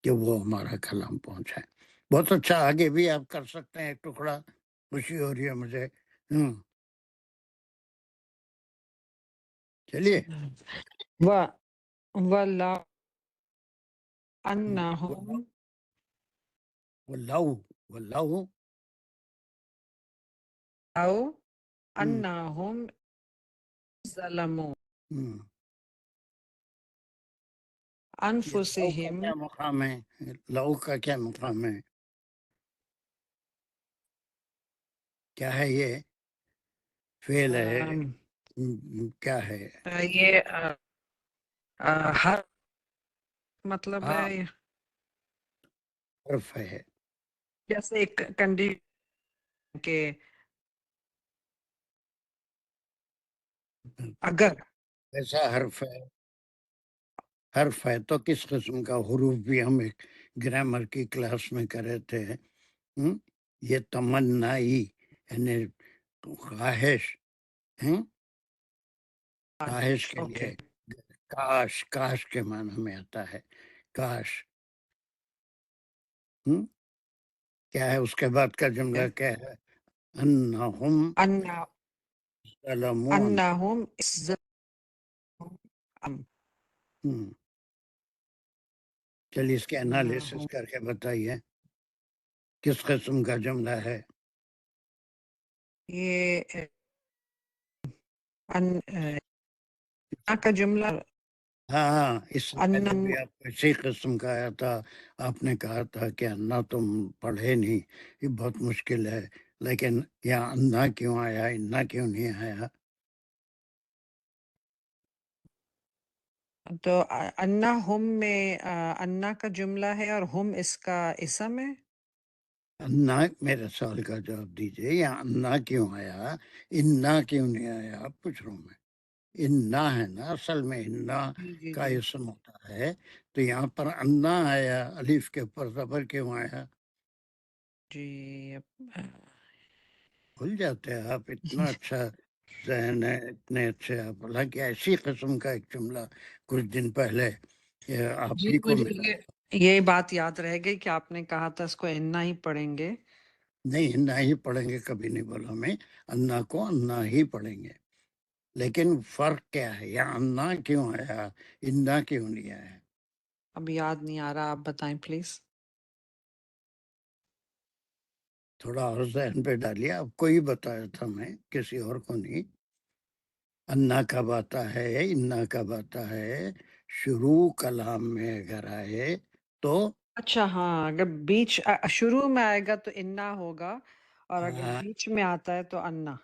کہ وہ ہمارا کلام پہنچائے۔ بہت اچھا، آگے بھی آپ کر سکتے ہیں ایک ٹکڑا، خوشی ہو رہی ہے مجھے۔ چلیے۔ وَلَوْ أَنَّهُمْ واللہ أو أنهم ظلموا یہ لو کا أنفسهم کیا مقام ہے؟ لو کا کیا مقام ہے؟ کیا ہے یہ؟ فعل ہے؟ کیا ہے؟ یہ ہر مطلب ہاں، ہے حرف ہے۔ جیسے ایک کنڈیشن کے اگر ایسا حرف ہے تو کس قسم کا؟ حروف بھی ہم ایک گرامر کی کلاس میں کرے تھے۔ یہ تمنائی یعنی خواہش، خواہش کے اوکے لیے کاش کے معنی میں آتا ہے، کاش۔ کیا ہے اس کے بعد کا جملہ؟ کیا ہے؟ انہم ظلموا انہم چلیے اس کے انالیسس کر کے بتائیے کس قسم کا جملہ ہے؟ یہ کا جملہ ہاں، اس سے پہلے انم بھی آپ کو اسی قسم کا آیا تھا، آپ نے کہا تھا کہ انا تم پڑھے نہیں، یہ بہت مشکل ہے، لیکن یہاں انا کیوں آیا، انا کیوں نہیں آیا؟ تو انا ہم میں انا کا جملہ ہے اور ہم اس کا اسم ہے۔ انا میرے سوال کا جواب دیجئے، یہاں انا کیوں آیا، انا کیوں نہیں آیا؟ آپ پوچھ رہا ہوں میں، انا ہے نا اصل میں، انا جی کا جی اسم ہوتا ہے، تو یہاں پر انا آیا، الف کے اوپر زبر کیوں آیا؟ جی بھول جاتے ہیں آپ، اتنا اچھا ذہن ہے، اتنے اچھے آپ، حالانکہ ایسی قسم کا ایک جملہ کچھ دن پہلے آپ جی ہی کو مجھے ملا۔ یہ بات یاد رہ گئی کہ آپ نے کہا تھا اس کو انا ہی پڑھیں گے۔ نہیں، انا ہی پڑھیں گے، کبھی نہیں بولا میں، انا کو انا ہی پڑھیں گے، لیکن فرق کیا ہے، یا انا کیوں آیا، انا کیوں نہیں آیا؟ اب یاد نہیں آ رہا، آپ بتائیں پلیز۔ تھوڑا اور ذہن پہ ڈالیے. آپ کو ہی بتایا تھا میں, کسی اور کو نہیں. انا کب آتا ہے, انا کب آتا ہے, شروع کلام میں اگر آئے تو اچھا ہاں، اگر بیچ شروع میں آئے گا تو انا ہوگا، اور اگر ہاں, بیچ میں آتا ہے تو انا.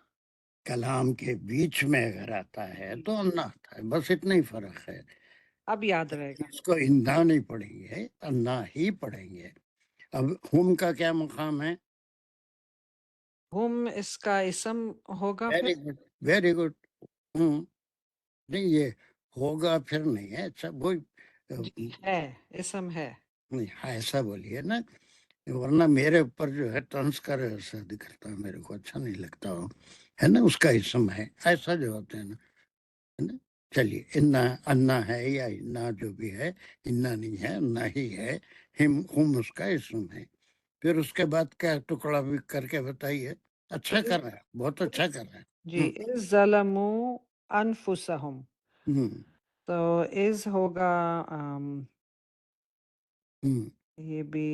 کلام کے بیچ میں اگر آتا ہے تو انا آتا ہے. بس اتنا ہی فرق ہے. اب یاد رہے گا. اس کو انا نہیں پڑھیں گے, انا ہی پڑھیں گے. اب ہم کا کیا مقام ہے؟ ہم اس کا اسم ہوگا پھر. Very good, very good. نہیں, یہ ہوگا پھر نہیں ہے. اچھا وہی جی ہے، اسم ہے. نہیں, ایسا بولیے نا, ورنہ میرے اوپر جو ہے طنز کرے ایسا دکھتا ہے, میرے کو اچھا نہیں لگتا ہو, ہے نا. اس کا اسم ہے, ایسا جو ہوتے ہیں نا, ہے نا. چلیے, انا انا ہے یا انا جو بھی ہے, انا نہیں ہے, انا ہی ہے. ہم اس کا اسم ہے. پھر اس کے بعد کیا ٹکڑا بھی کر کے بتائیے. اچھا کر رہے ہیں, بہت اچھا کر رہے جی، ہیں. اذ ظلموا انفسہم، ہم تو از ہوگا ہم یہ بھی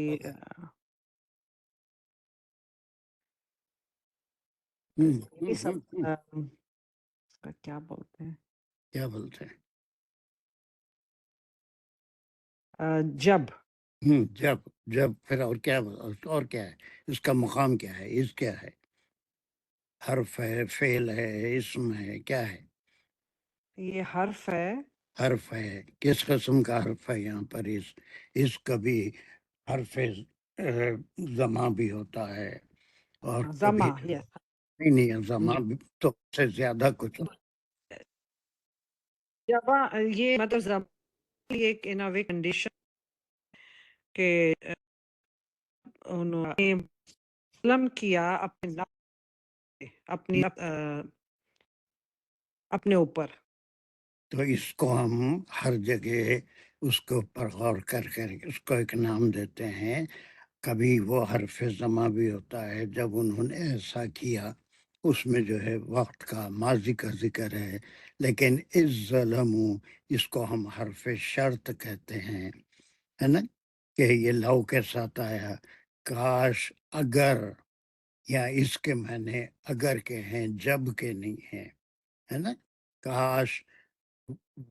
ہم یہ بھی سب اس کا کیا بولتے ہیں، کیا بولتے ہیں؟ جب. جب. جب پھر اور کیا, اور کیا ہے اس کا مقام, کیا ہے, اس کیا ہے؟ حرف ہے, فعل ہے, اسم ہے, کیا ہے؟ یہ حرف ہے. حرف ہے. کس قسم کا حرف ہے یہاں پر؟ اس کا بھی حرف زماں بھی ہوتا ہے, اور کبھی زما، یس. نہیں, زماں بھی تو اس سے زیادہ کچھ. جب یہ مطلب زما ایک ان اے کنڈیشن کہ انہوں نے ظلم کیا اپنے نفس پہ، اپنے اوپر. تو اس کو ہم ہر جگہ اس کے اوپر غور کر اس کو ایک نام دیتے ہیں. کبھی وہ حرف زماں بھی ہوتا ہے جب انہوں نے ایسا کیا, اس میں جو ہے وقت کا, ماضی کا ذکر ہے. لیکن اس ظلم, اس کو ہم حرف شرط کہتے ہیں, ہے نا, کہ یہ لو کے ساتھ آیا. کاش, اگر, یا اس کے معنی اگر کے ہیں, جب کے نہیں ہیں, ہے نا. کاش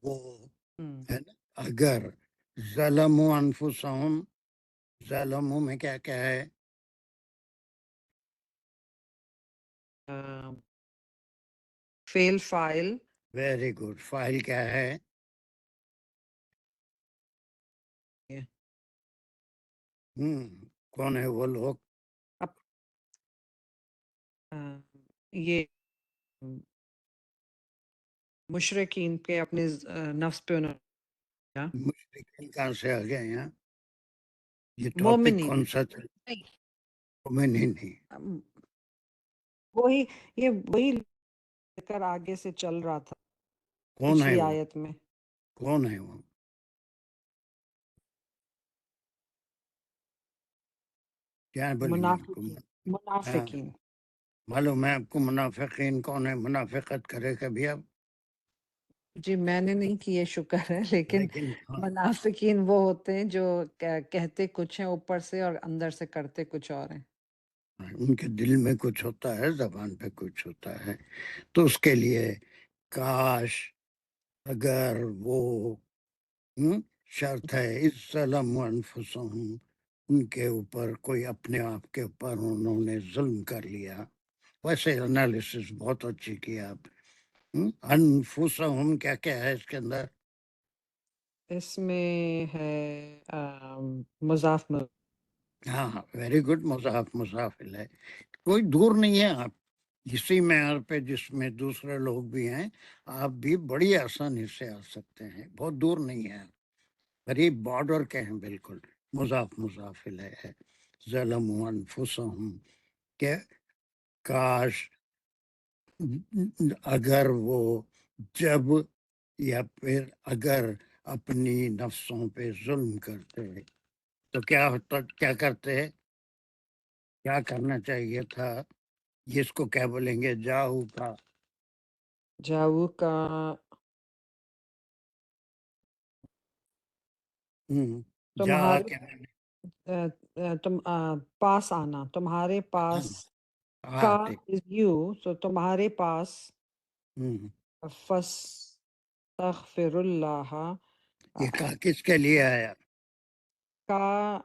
وہ, ہے نا, اگر ظلموا انفسہم, ظلموا میں کیا کیا ہے؟ فیل فائل. Very good. فائل کیا ہے؟ کون ہے وہ لوگ؟ یہ مشرقین کے اپنے نفس پہ انہوں نے مشرکین کہاں سے آ گئے ہیں؟ یہ ٹاپک مومنین. کون سا تھا؟ مومنین نہیں. وہی یہ وہی لے کر آگے سے چل رہا تھا کون ہے پچھلی وہ؟ آیت میں. کون ہے وہ؟ کیا بولیں گے آپ کو؟ منافقین. منافقین. معلوم ہے آپ کو منافقین کون ہے؟ منافقت کرے کبھی آپ؟ جی میں نے نہیں کیے، شکر ہے، لیکن منافقین وہ ہوتے ہیں جو کہتے کچھ ہیں اوپر سے اور اندر سے کرتے کچھ اور ہیں. ان کے دل میں کچھ ہوتا ہے, زبان پہ کچھ ہوتا ہے. تو اس کے لیے کاش, اگر وہ شرط ہے, اس ظلم انفسہم, ان کے اوپر کوئی اپنے آپ کے اوپر انہوں نے ظلم کر لیا. ویسے انالیسس بہت اچھی کی آپ. انفسہم کیا کیا ہے اس کے اندر؟ اس میں ہے مضاف. ہاں, ویری گڈ. مضاف مضاف ہے, کوئی دور نہیں ہے. آپ اسی معیار پہ جس میں دوسرے لوگ بھی ہیں, آپ بھی بڑی آسانی سے آ سکتے ہیں, بہت دور نہیں ہے. قریب بارڈر کے ہیں بالکل. مضاف مضاف ہے. ظلموا انفسہم, کہ کاش, اگر وہ, جب, یا پھر اگر اپنی نفسوں پہ ظلم کرتے تو کیا ہوتا, کیا کرتے, کیا کرنا چاہیے تھا؟ جس کو کیا بولیں گے؟ جاؤ کا. جاؤ کا جا تمہارے کے معنی پاس آنا، تمہارے پاس ہاں کا آتے is you، so تمہارے پاس ہوں۔ فاستغفر اللہ یہ کا کس کے لیے آیا؟ کا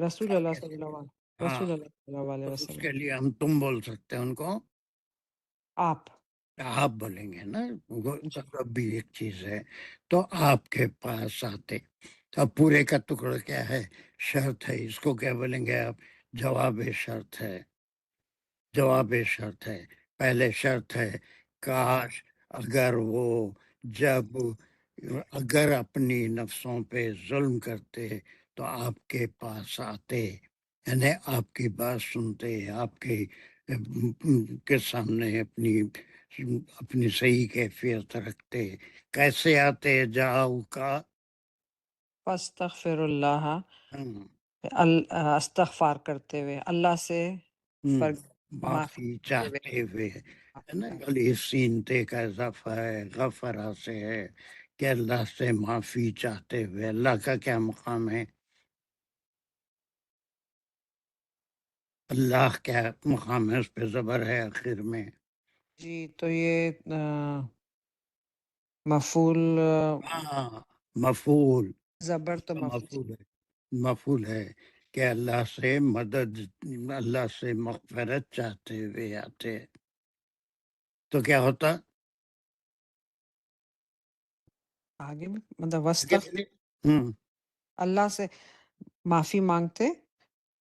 رسول کا اللہ کس صلی کے اللہ لیے؟ علیہ ہاں، رسول اللہ صلی اللہ علیہ تو اس وسلم، کے لیے ہم تم بول سکتے ہیں ان کو، آپ آپ بولیں گے نا، وہ جی سبب بھی ایک چیز ہے۔ تو آپ کے پاس آتے، اب پورے کا ٹکڑا کیا ہے؟ شرط ہے، اس کو کیا بولیں گے آپ؟ جواب شرط ہے، جواب شرط ہے۔ پہلے شرط ہے کاش اگر وہ جب اگر اپنی نفسوں پہ ظلم کرتے تو آپ کے پاس آتے، یعنی آپ کی بات سنتے، آپ کے سامنے اپنی صحیح کیفیت رکھتے۔ کیسے آتے؟ جاؤ کا فاستغفر اللہ، ہم، استغفار کرتے ہوئے، اللہ سے ہم، معافی معافی مانگتے ہوئے، چاہتے ہوئے، ہے معافی نا؟ چاہتے علی سینتے کا اضافہ ہے، غفرہ سے ہے کہ اللہ سے معافی چاہتے ہوئے۔ اللہ کا کیا مقام ہے؟ اللہ کیا مقام ہے؟ اس پہ زبر ہے آخر میں۔ جی تو یہ مفعول ہاں، مفعول، زبر اس تو کا مفعول مفعول ہے، مفعول ہے کہ اللہ سے مدد، اللہ سے مغفرت چاہتے ہوئے آتے، تو کیا ہوتا؟ آگے میں مطلب آگے بولے۔ ہوں اللہ سے معافی مانگتے،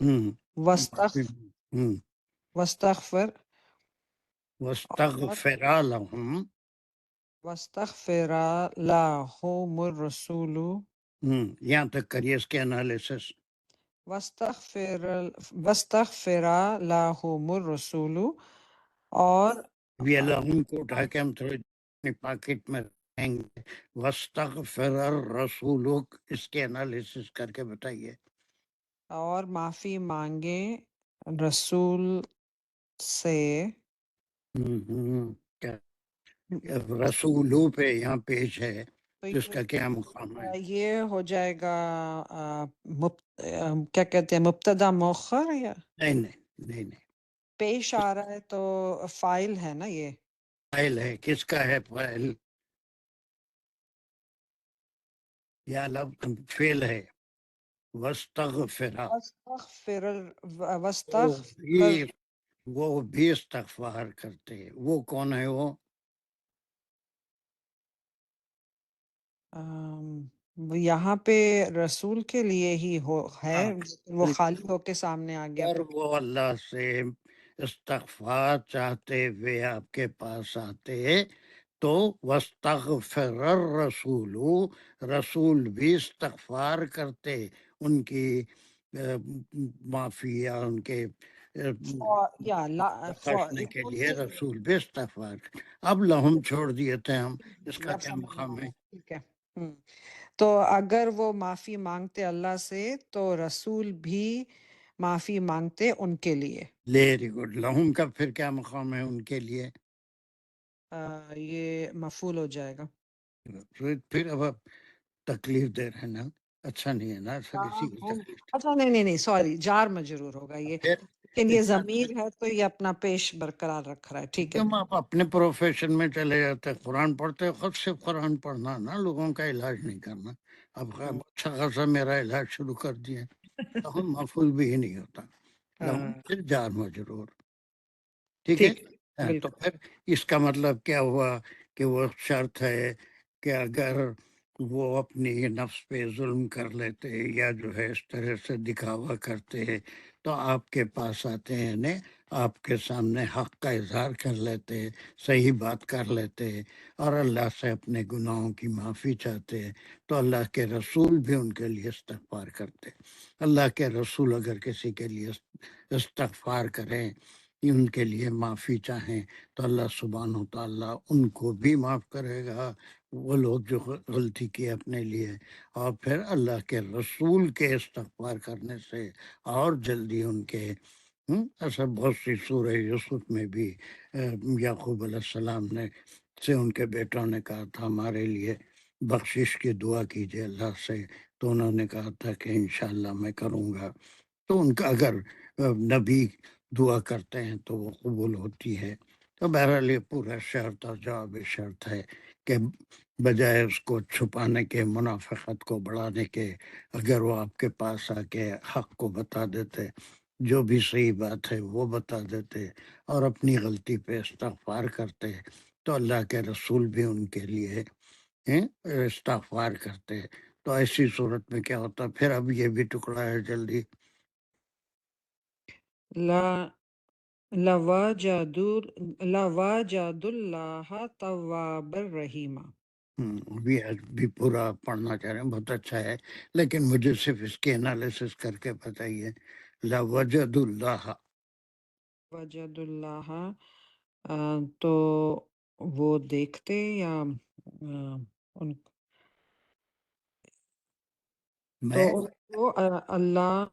ہوں وستغ ہوں وستغفر اور واستغفر لهم۔ وستغفر لهم الرسول، یہاں تک کریے اس کے انالیسس۔ وستغفر لهم الرسول، اور ابھی اللہم کو اٹھا کے ہم تھوڑے اپنی پاکٹ میں رکھیں گے۔ واستغفر الرسول، اس کے انالیسس کر کے بتائیے۔ معافی مانگے رسول سے، کیا رسولو پہ یہاں پیش ہے، تو تو اس کا کیا مقام ہے؟ یہ ہو جائے گا کیا کہتے ہیں، مبتدا مؤخر یا نہیں نہیں نہیں نہیں، پیش آ رہا ہے تو فائل ہے نا یہ۔ فائل ہے، کس کا ہے فائل؟ یا لفظ فعل ہے، واستغفر، وستغفر وہ وستغفر بھی وہ بھی استغفار کرتے۔ وہ کون ہے؟ وہ یہاں پہ رسول کے لیے ہی ہے، ہاں، وہ خالی ہو کے سامنے آ گیا اگر پھر۔ وہ اللہ سے استغفار چاہتے ہوئے آپ کے پاس آتے تو واستغفر الرسول، رسول بھی استغفار کرتے ان کی معافی یا ان کے بخشنے کے لیے، رسول بھی استغفار کرتے۔ اب لہم چھوڑ دیے تھے ہم، اس کا اب کیا سمجھ میں مقام ہے؟ آیا، ٹھیک ہے۔ تو اگر وہ معافی مانگتے اللہ سے تو رسول بھی معافی مانگتے ان کے لیے۔ ویری گڈ، لہم کا پھر کیا مقام ہے ان کے لیے؟ یہ مفعول ہو جائے گا۔ پھر اب آپ تکلیف دے رہے ہیں نا، اچھا نہیں ہے نا، ایسا کسی کو تکلیف دے۔ اچھا نہیں سوری، جار مجرور ہوگا یہ، پھر لیکن یہ ضمیر ہے تو یہ اپنا پیش برقرار رکھ رہا ہے، ٹھیک ہے۔ تم آپ اپنے پروفیشن میں چلے جاتے، قرآن پڑھتے، خود سے قرآن پڑھنا نا، لوگوں کا علاج نہیں کرنا۔ اب اچھا خاصا میرا علاج شروع کر دیا تو ہم مفعول بھی ہی نہیں ہوتا، لہم پھر جار مجرور، ٹھیک ہے۔ ٹھیک ہاں، تو بالکل۔ پھر اس کا مطلب کیا ہوا کہ وہ شرط ہے کہ اگر وہ اپنی نفس پہ ظلم کر لیتے یا جو ہے اس طرح سے دکھاوا کرتے تو آپ کے پاس آتے ہیں، یعنی آپ کے سامنے حق کا اظہار کر لیتے، صحیح بات کر لیتے اور اللہ سے اپنے گناہوں کی معافی چاہتے، تو اللہ کے رسول بھی ان کے لیے استغفار کرتے۔ اللہ کے رسول اگر کسی کے لیے استغفار کریں، ان کے لیے معافی چاہیں، تو اللہ سبحانہ تعالیٰ ان کو بھی معاف کرے گا، وہ لوگ جو غلطی کی اپنے لیے، اور پھر اللہ کے رسول کے استغفار کرنے سے اور جلدی ان کے ایسا بہت سی سورہ یوسف میں بھی یعقوب علیہ السلام نے سے ان کے بیٹوں نے کہا تھا ہمارے لیے بخشش کی دعا کیجیے اللہ سے. تو انہوں نے کہا تھا کہ انشاءاللہ میں کروں گا. تو ان کا اگر نبی دعا کرتے ہیں تو وہ قبول ہوتی ہے. تو بہرحال یہ پورا شرط اور جواب شرط ہے کہ بجائے اس کو چھپانے کے، منافقت کو بڑھانے کے، اگر وہ آپ کے پاس آ کے حق کو بتا دیتے، جو بھی صحیح بات ہے وہ بتا دیتے اور اپنی غلطی پہ استغفار کرتے، تو اللہ کے رسول بھی ان کے لیے استغفار کرتے. تو ایسی صورت میں کیا ہوتا؟ پھر اب یہ بھی ٹکڑا ہے جلدی. لا لوجدوا اللہ توابا رحیما. بھی پورا پڑھنا چاہ رہے ہیں، بہت اچھا ہے، لیکن مجھے صرف اس کے انالیسس کر کے بتائیے. لوجد اللہ، وجد اللہ تو وہ دیکھتے یا ان تو میں ان کو اللہ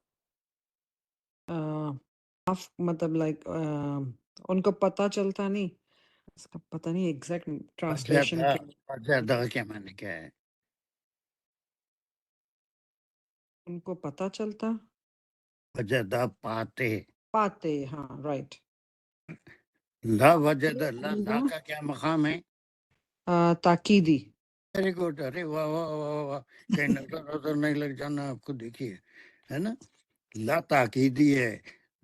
مطلب لائک ان کو پتہ چلتا نہیں، اس کا پتہ نہیں ایگزیکٹ ٹرانسلیشن وجدہ کے معنی کیا ہے؟ ان کو پتہ چلتا وجدہ پاتے. ہاں رائٹ. لا وجد اللہ، لا کا کیا مقام ہے؟ تاکیدی. Very good. ارے واہ واہ واہ واہ، کہیں نظر نہیں لگ جانا آپ کو. دیکھیے ہے نا، لا تاکیدی ہے.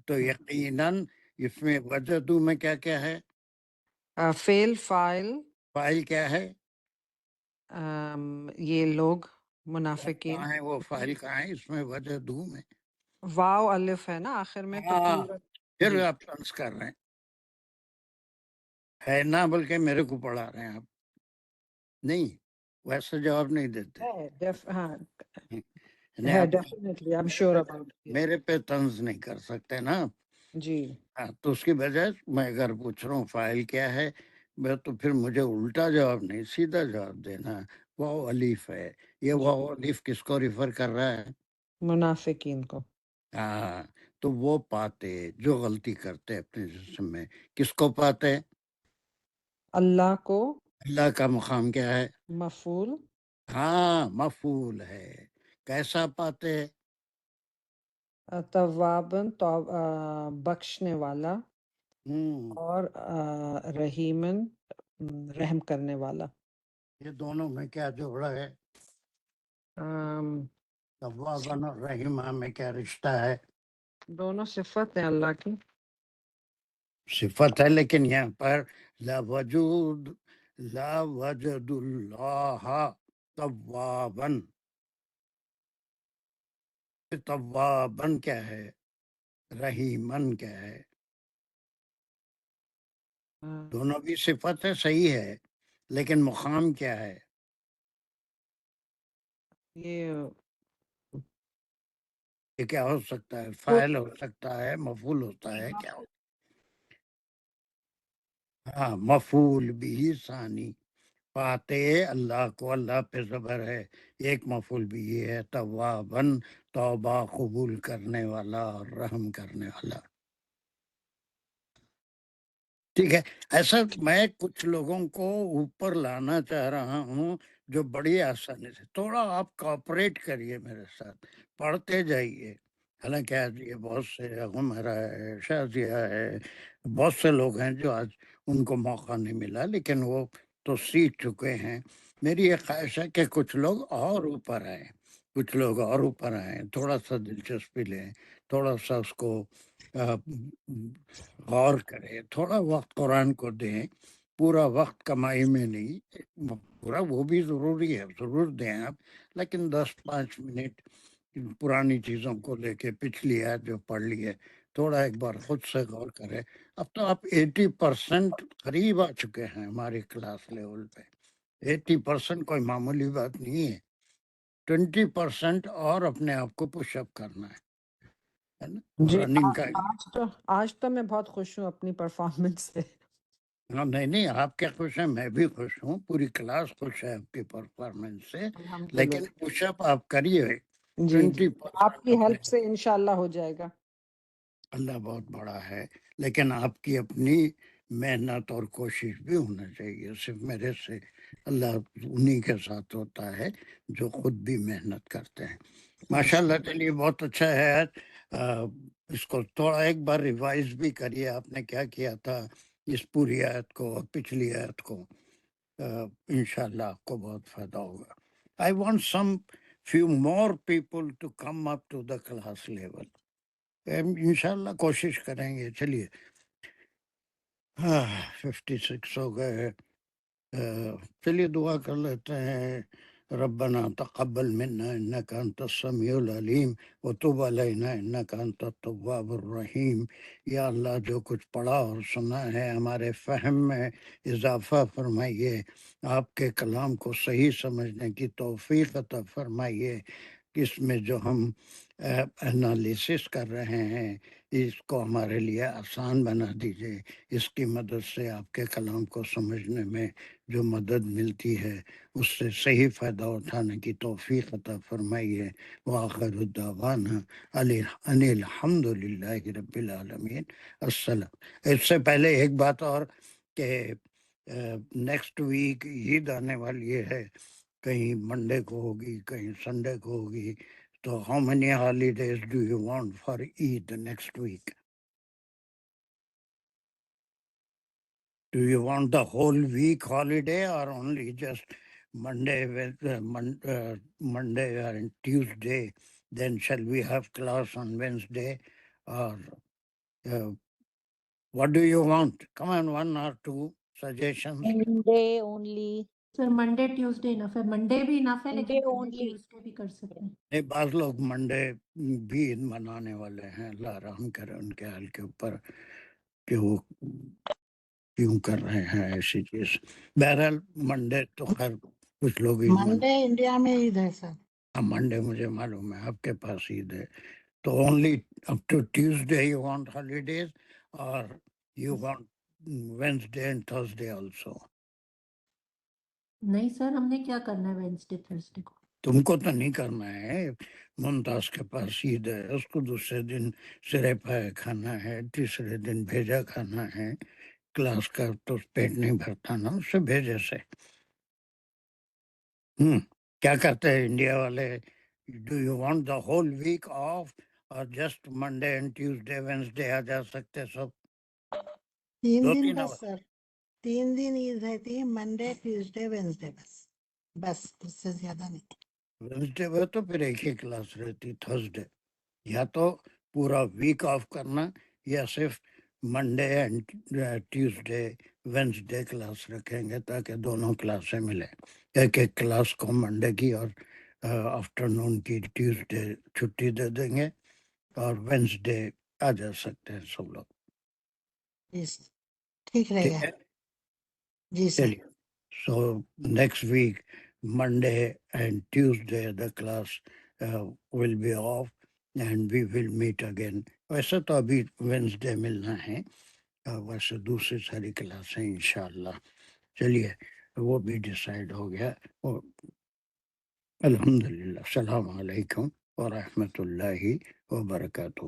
تو یقیناً اس میں وجدو میں کیا کیا ہے؟ فعل فاعل. فاعل کیا ہے؟ یہ لوگ کہاں منافقین. ہے وہ فاعل؟ کہاں ہے اس میں وجدو میں؟ واو الف ہے نا آخر میں، تو ہاں، پورا. پھر جی آپ ٹرانس کر رہے ہیں، ہے نا، بلکہ میرے کو پڑھا رہے ہیں آپ. نہیں، ویسا جواب نہیں دیتے. ہاں یعنی ہے آپ definitely. I am sure about. میرے پہ طنز نہیں کر سکتے نا. جی ہاں، تو اس کی بجائے میں اگر پوچھ رہا ہوں فاعل کیا ہے، تو پھر مجھے الٹا جواب نہیں، سیدھا جواب دینا. واو الف ہے. یہ جی واو الف کس کو ریفر کر رہا ہے؟ منافقین کو. ہاں، تو وہ پاتے جو غلطی کرتے اپنے جسم میں. کس کو پاتے؟ اللہ کو. اللہ کا مقام کیا ہے؟ مفعول. ہاں، مفعول ہے. کیسا پاتے؟ توابن تو بخشنے والا، ہوں، اور رحیمن رحم کرنے والا. یہ دونوں میں کیا جوڑا ہے؟ توابن اور رحیمہ میں کیا رشتہ ہے؟ دونوں صفت ہیں اللہ کی. صفت ہے، لیکن یہاں پر لا وجد اللہ توابن. توابن کیا ہے؟ رحیمن کیا ہے؟ دونوں بھی صفت ہے، صحیح ہے، لیکن مقام کیا ہے؟ یہ کیا ہو سکتا ہے؟ فاعل ہو سکتا ہے، مفعول ہوتا ہے، کیا ہو؟ ہاں، مفعول بھی ثانی. پاتے اللہ کو، اللہ پہ زبر ہے، ایک مفعول بھی یہ ہے توابن، توبہ قبول کرنے والا اور رحم کرنے والا. ٹھیک ہے. ایسا میں کچھ لوگوں کو اوپر لانا چاہ رہا ہوں جو بڑی آسانی سے. تھوڑا آپ کوآپریٹ کریے میرے ساتھ، پڑھتے جائیے. حالانکہ آج یہ بہت سے عمرہ ہے، شازیہ ہے، بہت سے لوگ ہیں جو آج ان کو موقع نہیں ملا، لیکن وہ تو سیکھ چکے ہیں. میری یہ خواہش ہے کہ کچھ لوگ اور اوپر آئیں، کچھ لوگ اور اوپر آئیں، تھوڑا سا دلچسپی لیں، تھوڑا سا اس کو غور کریں، تھوڑا وقت قرآن کو دیں. پورا وقت کمائی میں نہیں، پورا وہ بھی ضروری ہے، ضرور دیں آپ، لیکن 10-5 منٹ پرانی چیزوں کو لے کے پچھلی آیت جو پڑھ لی ہے تھوڑا ایک بار خود سے غور کریں. اب تو آپ 80% قریب آ چکے ہیں ہماری کلاس لیول پہ. 80% کوئی معمولی بات نہیں ہے. 20% اور اپنے آپ کو پش اپ کرنا ہے نا، جی. رننگ کا. آج تو میں بہت خوش ہوں اپنی پرفارمنس سے. نہیں، آپ کیا خوش ہیں، میں بھی خوش ہوں، پوری کلاس خوش ہے آپ کی پرفارمنس سے. لیکن الحمدللہ. پش اپ آپ کریے. جی جی 20% آپ کی اپنے. ہیلپ سے انشاءاللہ ہو جائے گا. اللہ بہت بڑا ہے، لیکن آپ کی اپنی محنت اور کوشش بھی ہونا چاہیے. صرف میرے سے اللہ انہی کے ساتھ ہوتا ہے جو خود بھی محنت کرتے ہیں. ماشاءاللہ. چلیے بہت اچھا ہے. اس کو تھوڑا ایک بار ریوائز بھی کریے، آپ نے کیا کیا تھا اس پوری آیت کو اور پچھلی آیت کو. انشاءاللہ آپ کو بہت فائدہ ہوگا. I want some few more people to come up to the class level. انشاءاللہ کوشش کریں گے. چلیے 56 ہو گئے. چلیے دعا کر لیتے ہیں. ربنا تقبل منا انك انت السميع العليم وتب علينا انك انت التواب الرحيم. یا اللہ جو کچھ پڑھا اور سنا ہے ہمارے فہم میں اضافہ فرمائیے، آپ کے کلام کو صحیح سمجھنے کی توفیق عطا فرمائیے. اس میں جو ہم انالیسس کر رہے ہیں اس کو ہمارے لیے آسان بنا دیجیے. اس کی مدد سے آپ کے کلام کو سمجھنے میں جو مدد ملتی ہے اس سے صحیح فائدہ اٹھانے کی توفیق عطا فرمائیے. وآخر الدعوانا ان الحمد للہ رب العالمین. السلام. اس سے پہلے ایک بات اور کہ نیکسٹ ویک عید آنے والی ہے. کہیں منڈے کو ہوگی، کہیں سنڈے کو ہوگی. تو how many holidays do you want for Eid next week? Do you want the whole week holiday or only just Monday Monday and Tuesday? Then shall we have class on Wednesday? Or what do you want? Come on, one or two suggestions. Monday only. Sir Monday Tuesday انف ہے، Monday بھی انف ہے لیکن Monday Monday only. Tuesday بھی کر سکتے ہیں. نہیں، بعض لوگ منڈے بھی عید منانے والے ہیں. اللہ رحم کرے ان کے حال کے اوپر کہ وہ کیوں کر رہے ہیں ایسی چیز. بہرحال منڈے تو خیر کچھ لوگ عید منڈے انڈیا میں عید ہے سر. منڈے مجھے معلوم ہے آپ کے پاس عید ہے. تو only up to Tuesday you want holidays اور you want Wednesday and Thursday also? نہیں سر، ہم نے کیا کرنا ہے وینسڈے تھرسڈے کو؟ تم کو تو نہیں کرنا ہے. ممتاز کے پاس عید ہے، اس کو دوسرے دن سرے پائے کھانا ہے، تیسرے دن بھیجا کھانا ہے. کلاس کا تو پیٹ نہیں بھرتا نا اس سے بھیجے سے. کیا کرتے ہیں انڈیا والے؟ Do you want the whole week off اور just Monday and Tuesday Wednesday آ جا سکتے سب؟ 3 دو دن تین بس سر، 3 دن عید رہتی ہے، منڈے ٹیوزڈے وینسڈے بس اس سے زیادہ نہیں. وینسڈے میں تو پھر ایک ہی کلاس رہتی. تھرسڈے یا تو پورا ویک آف کرنا یا صرف Monday and Tuesday Wednesday class رکھیں گے تاکہ دونوں کلاسیں ملیں. ایک ایک کلاس کو منڈے کی اور آفٹرنون کی ٹیوزڈے چھٹی دے دیں گے اور وینسڈے آ جا سکتے ہیں سب لوگ. جی سر، ٹھیک رہے ٹھیک گا. ہے. جی سر. چلیے. So next week, Monday and Tuesday, the class will be off and we will meet again. ویسے تو ابھی وینسڈے ملنا ہے، ویسے دوسری ساری کلاسیں انشاءاللہ. چلیے وہ بھی ڈیسائیڈ ہو گیا. الحمدللہ. السلام علیکم ورحمۃ اللہ وبرکاتہ.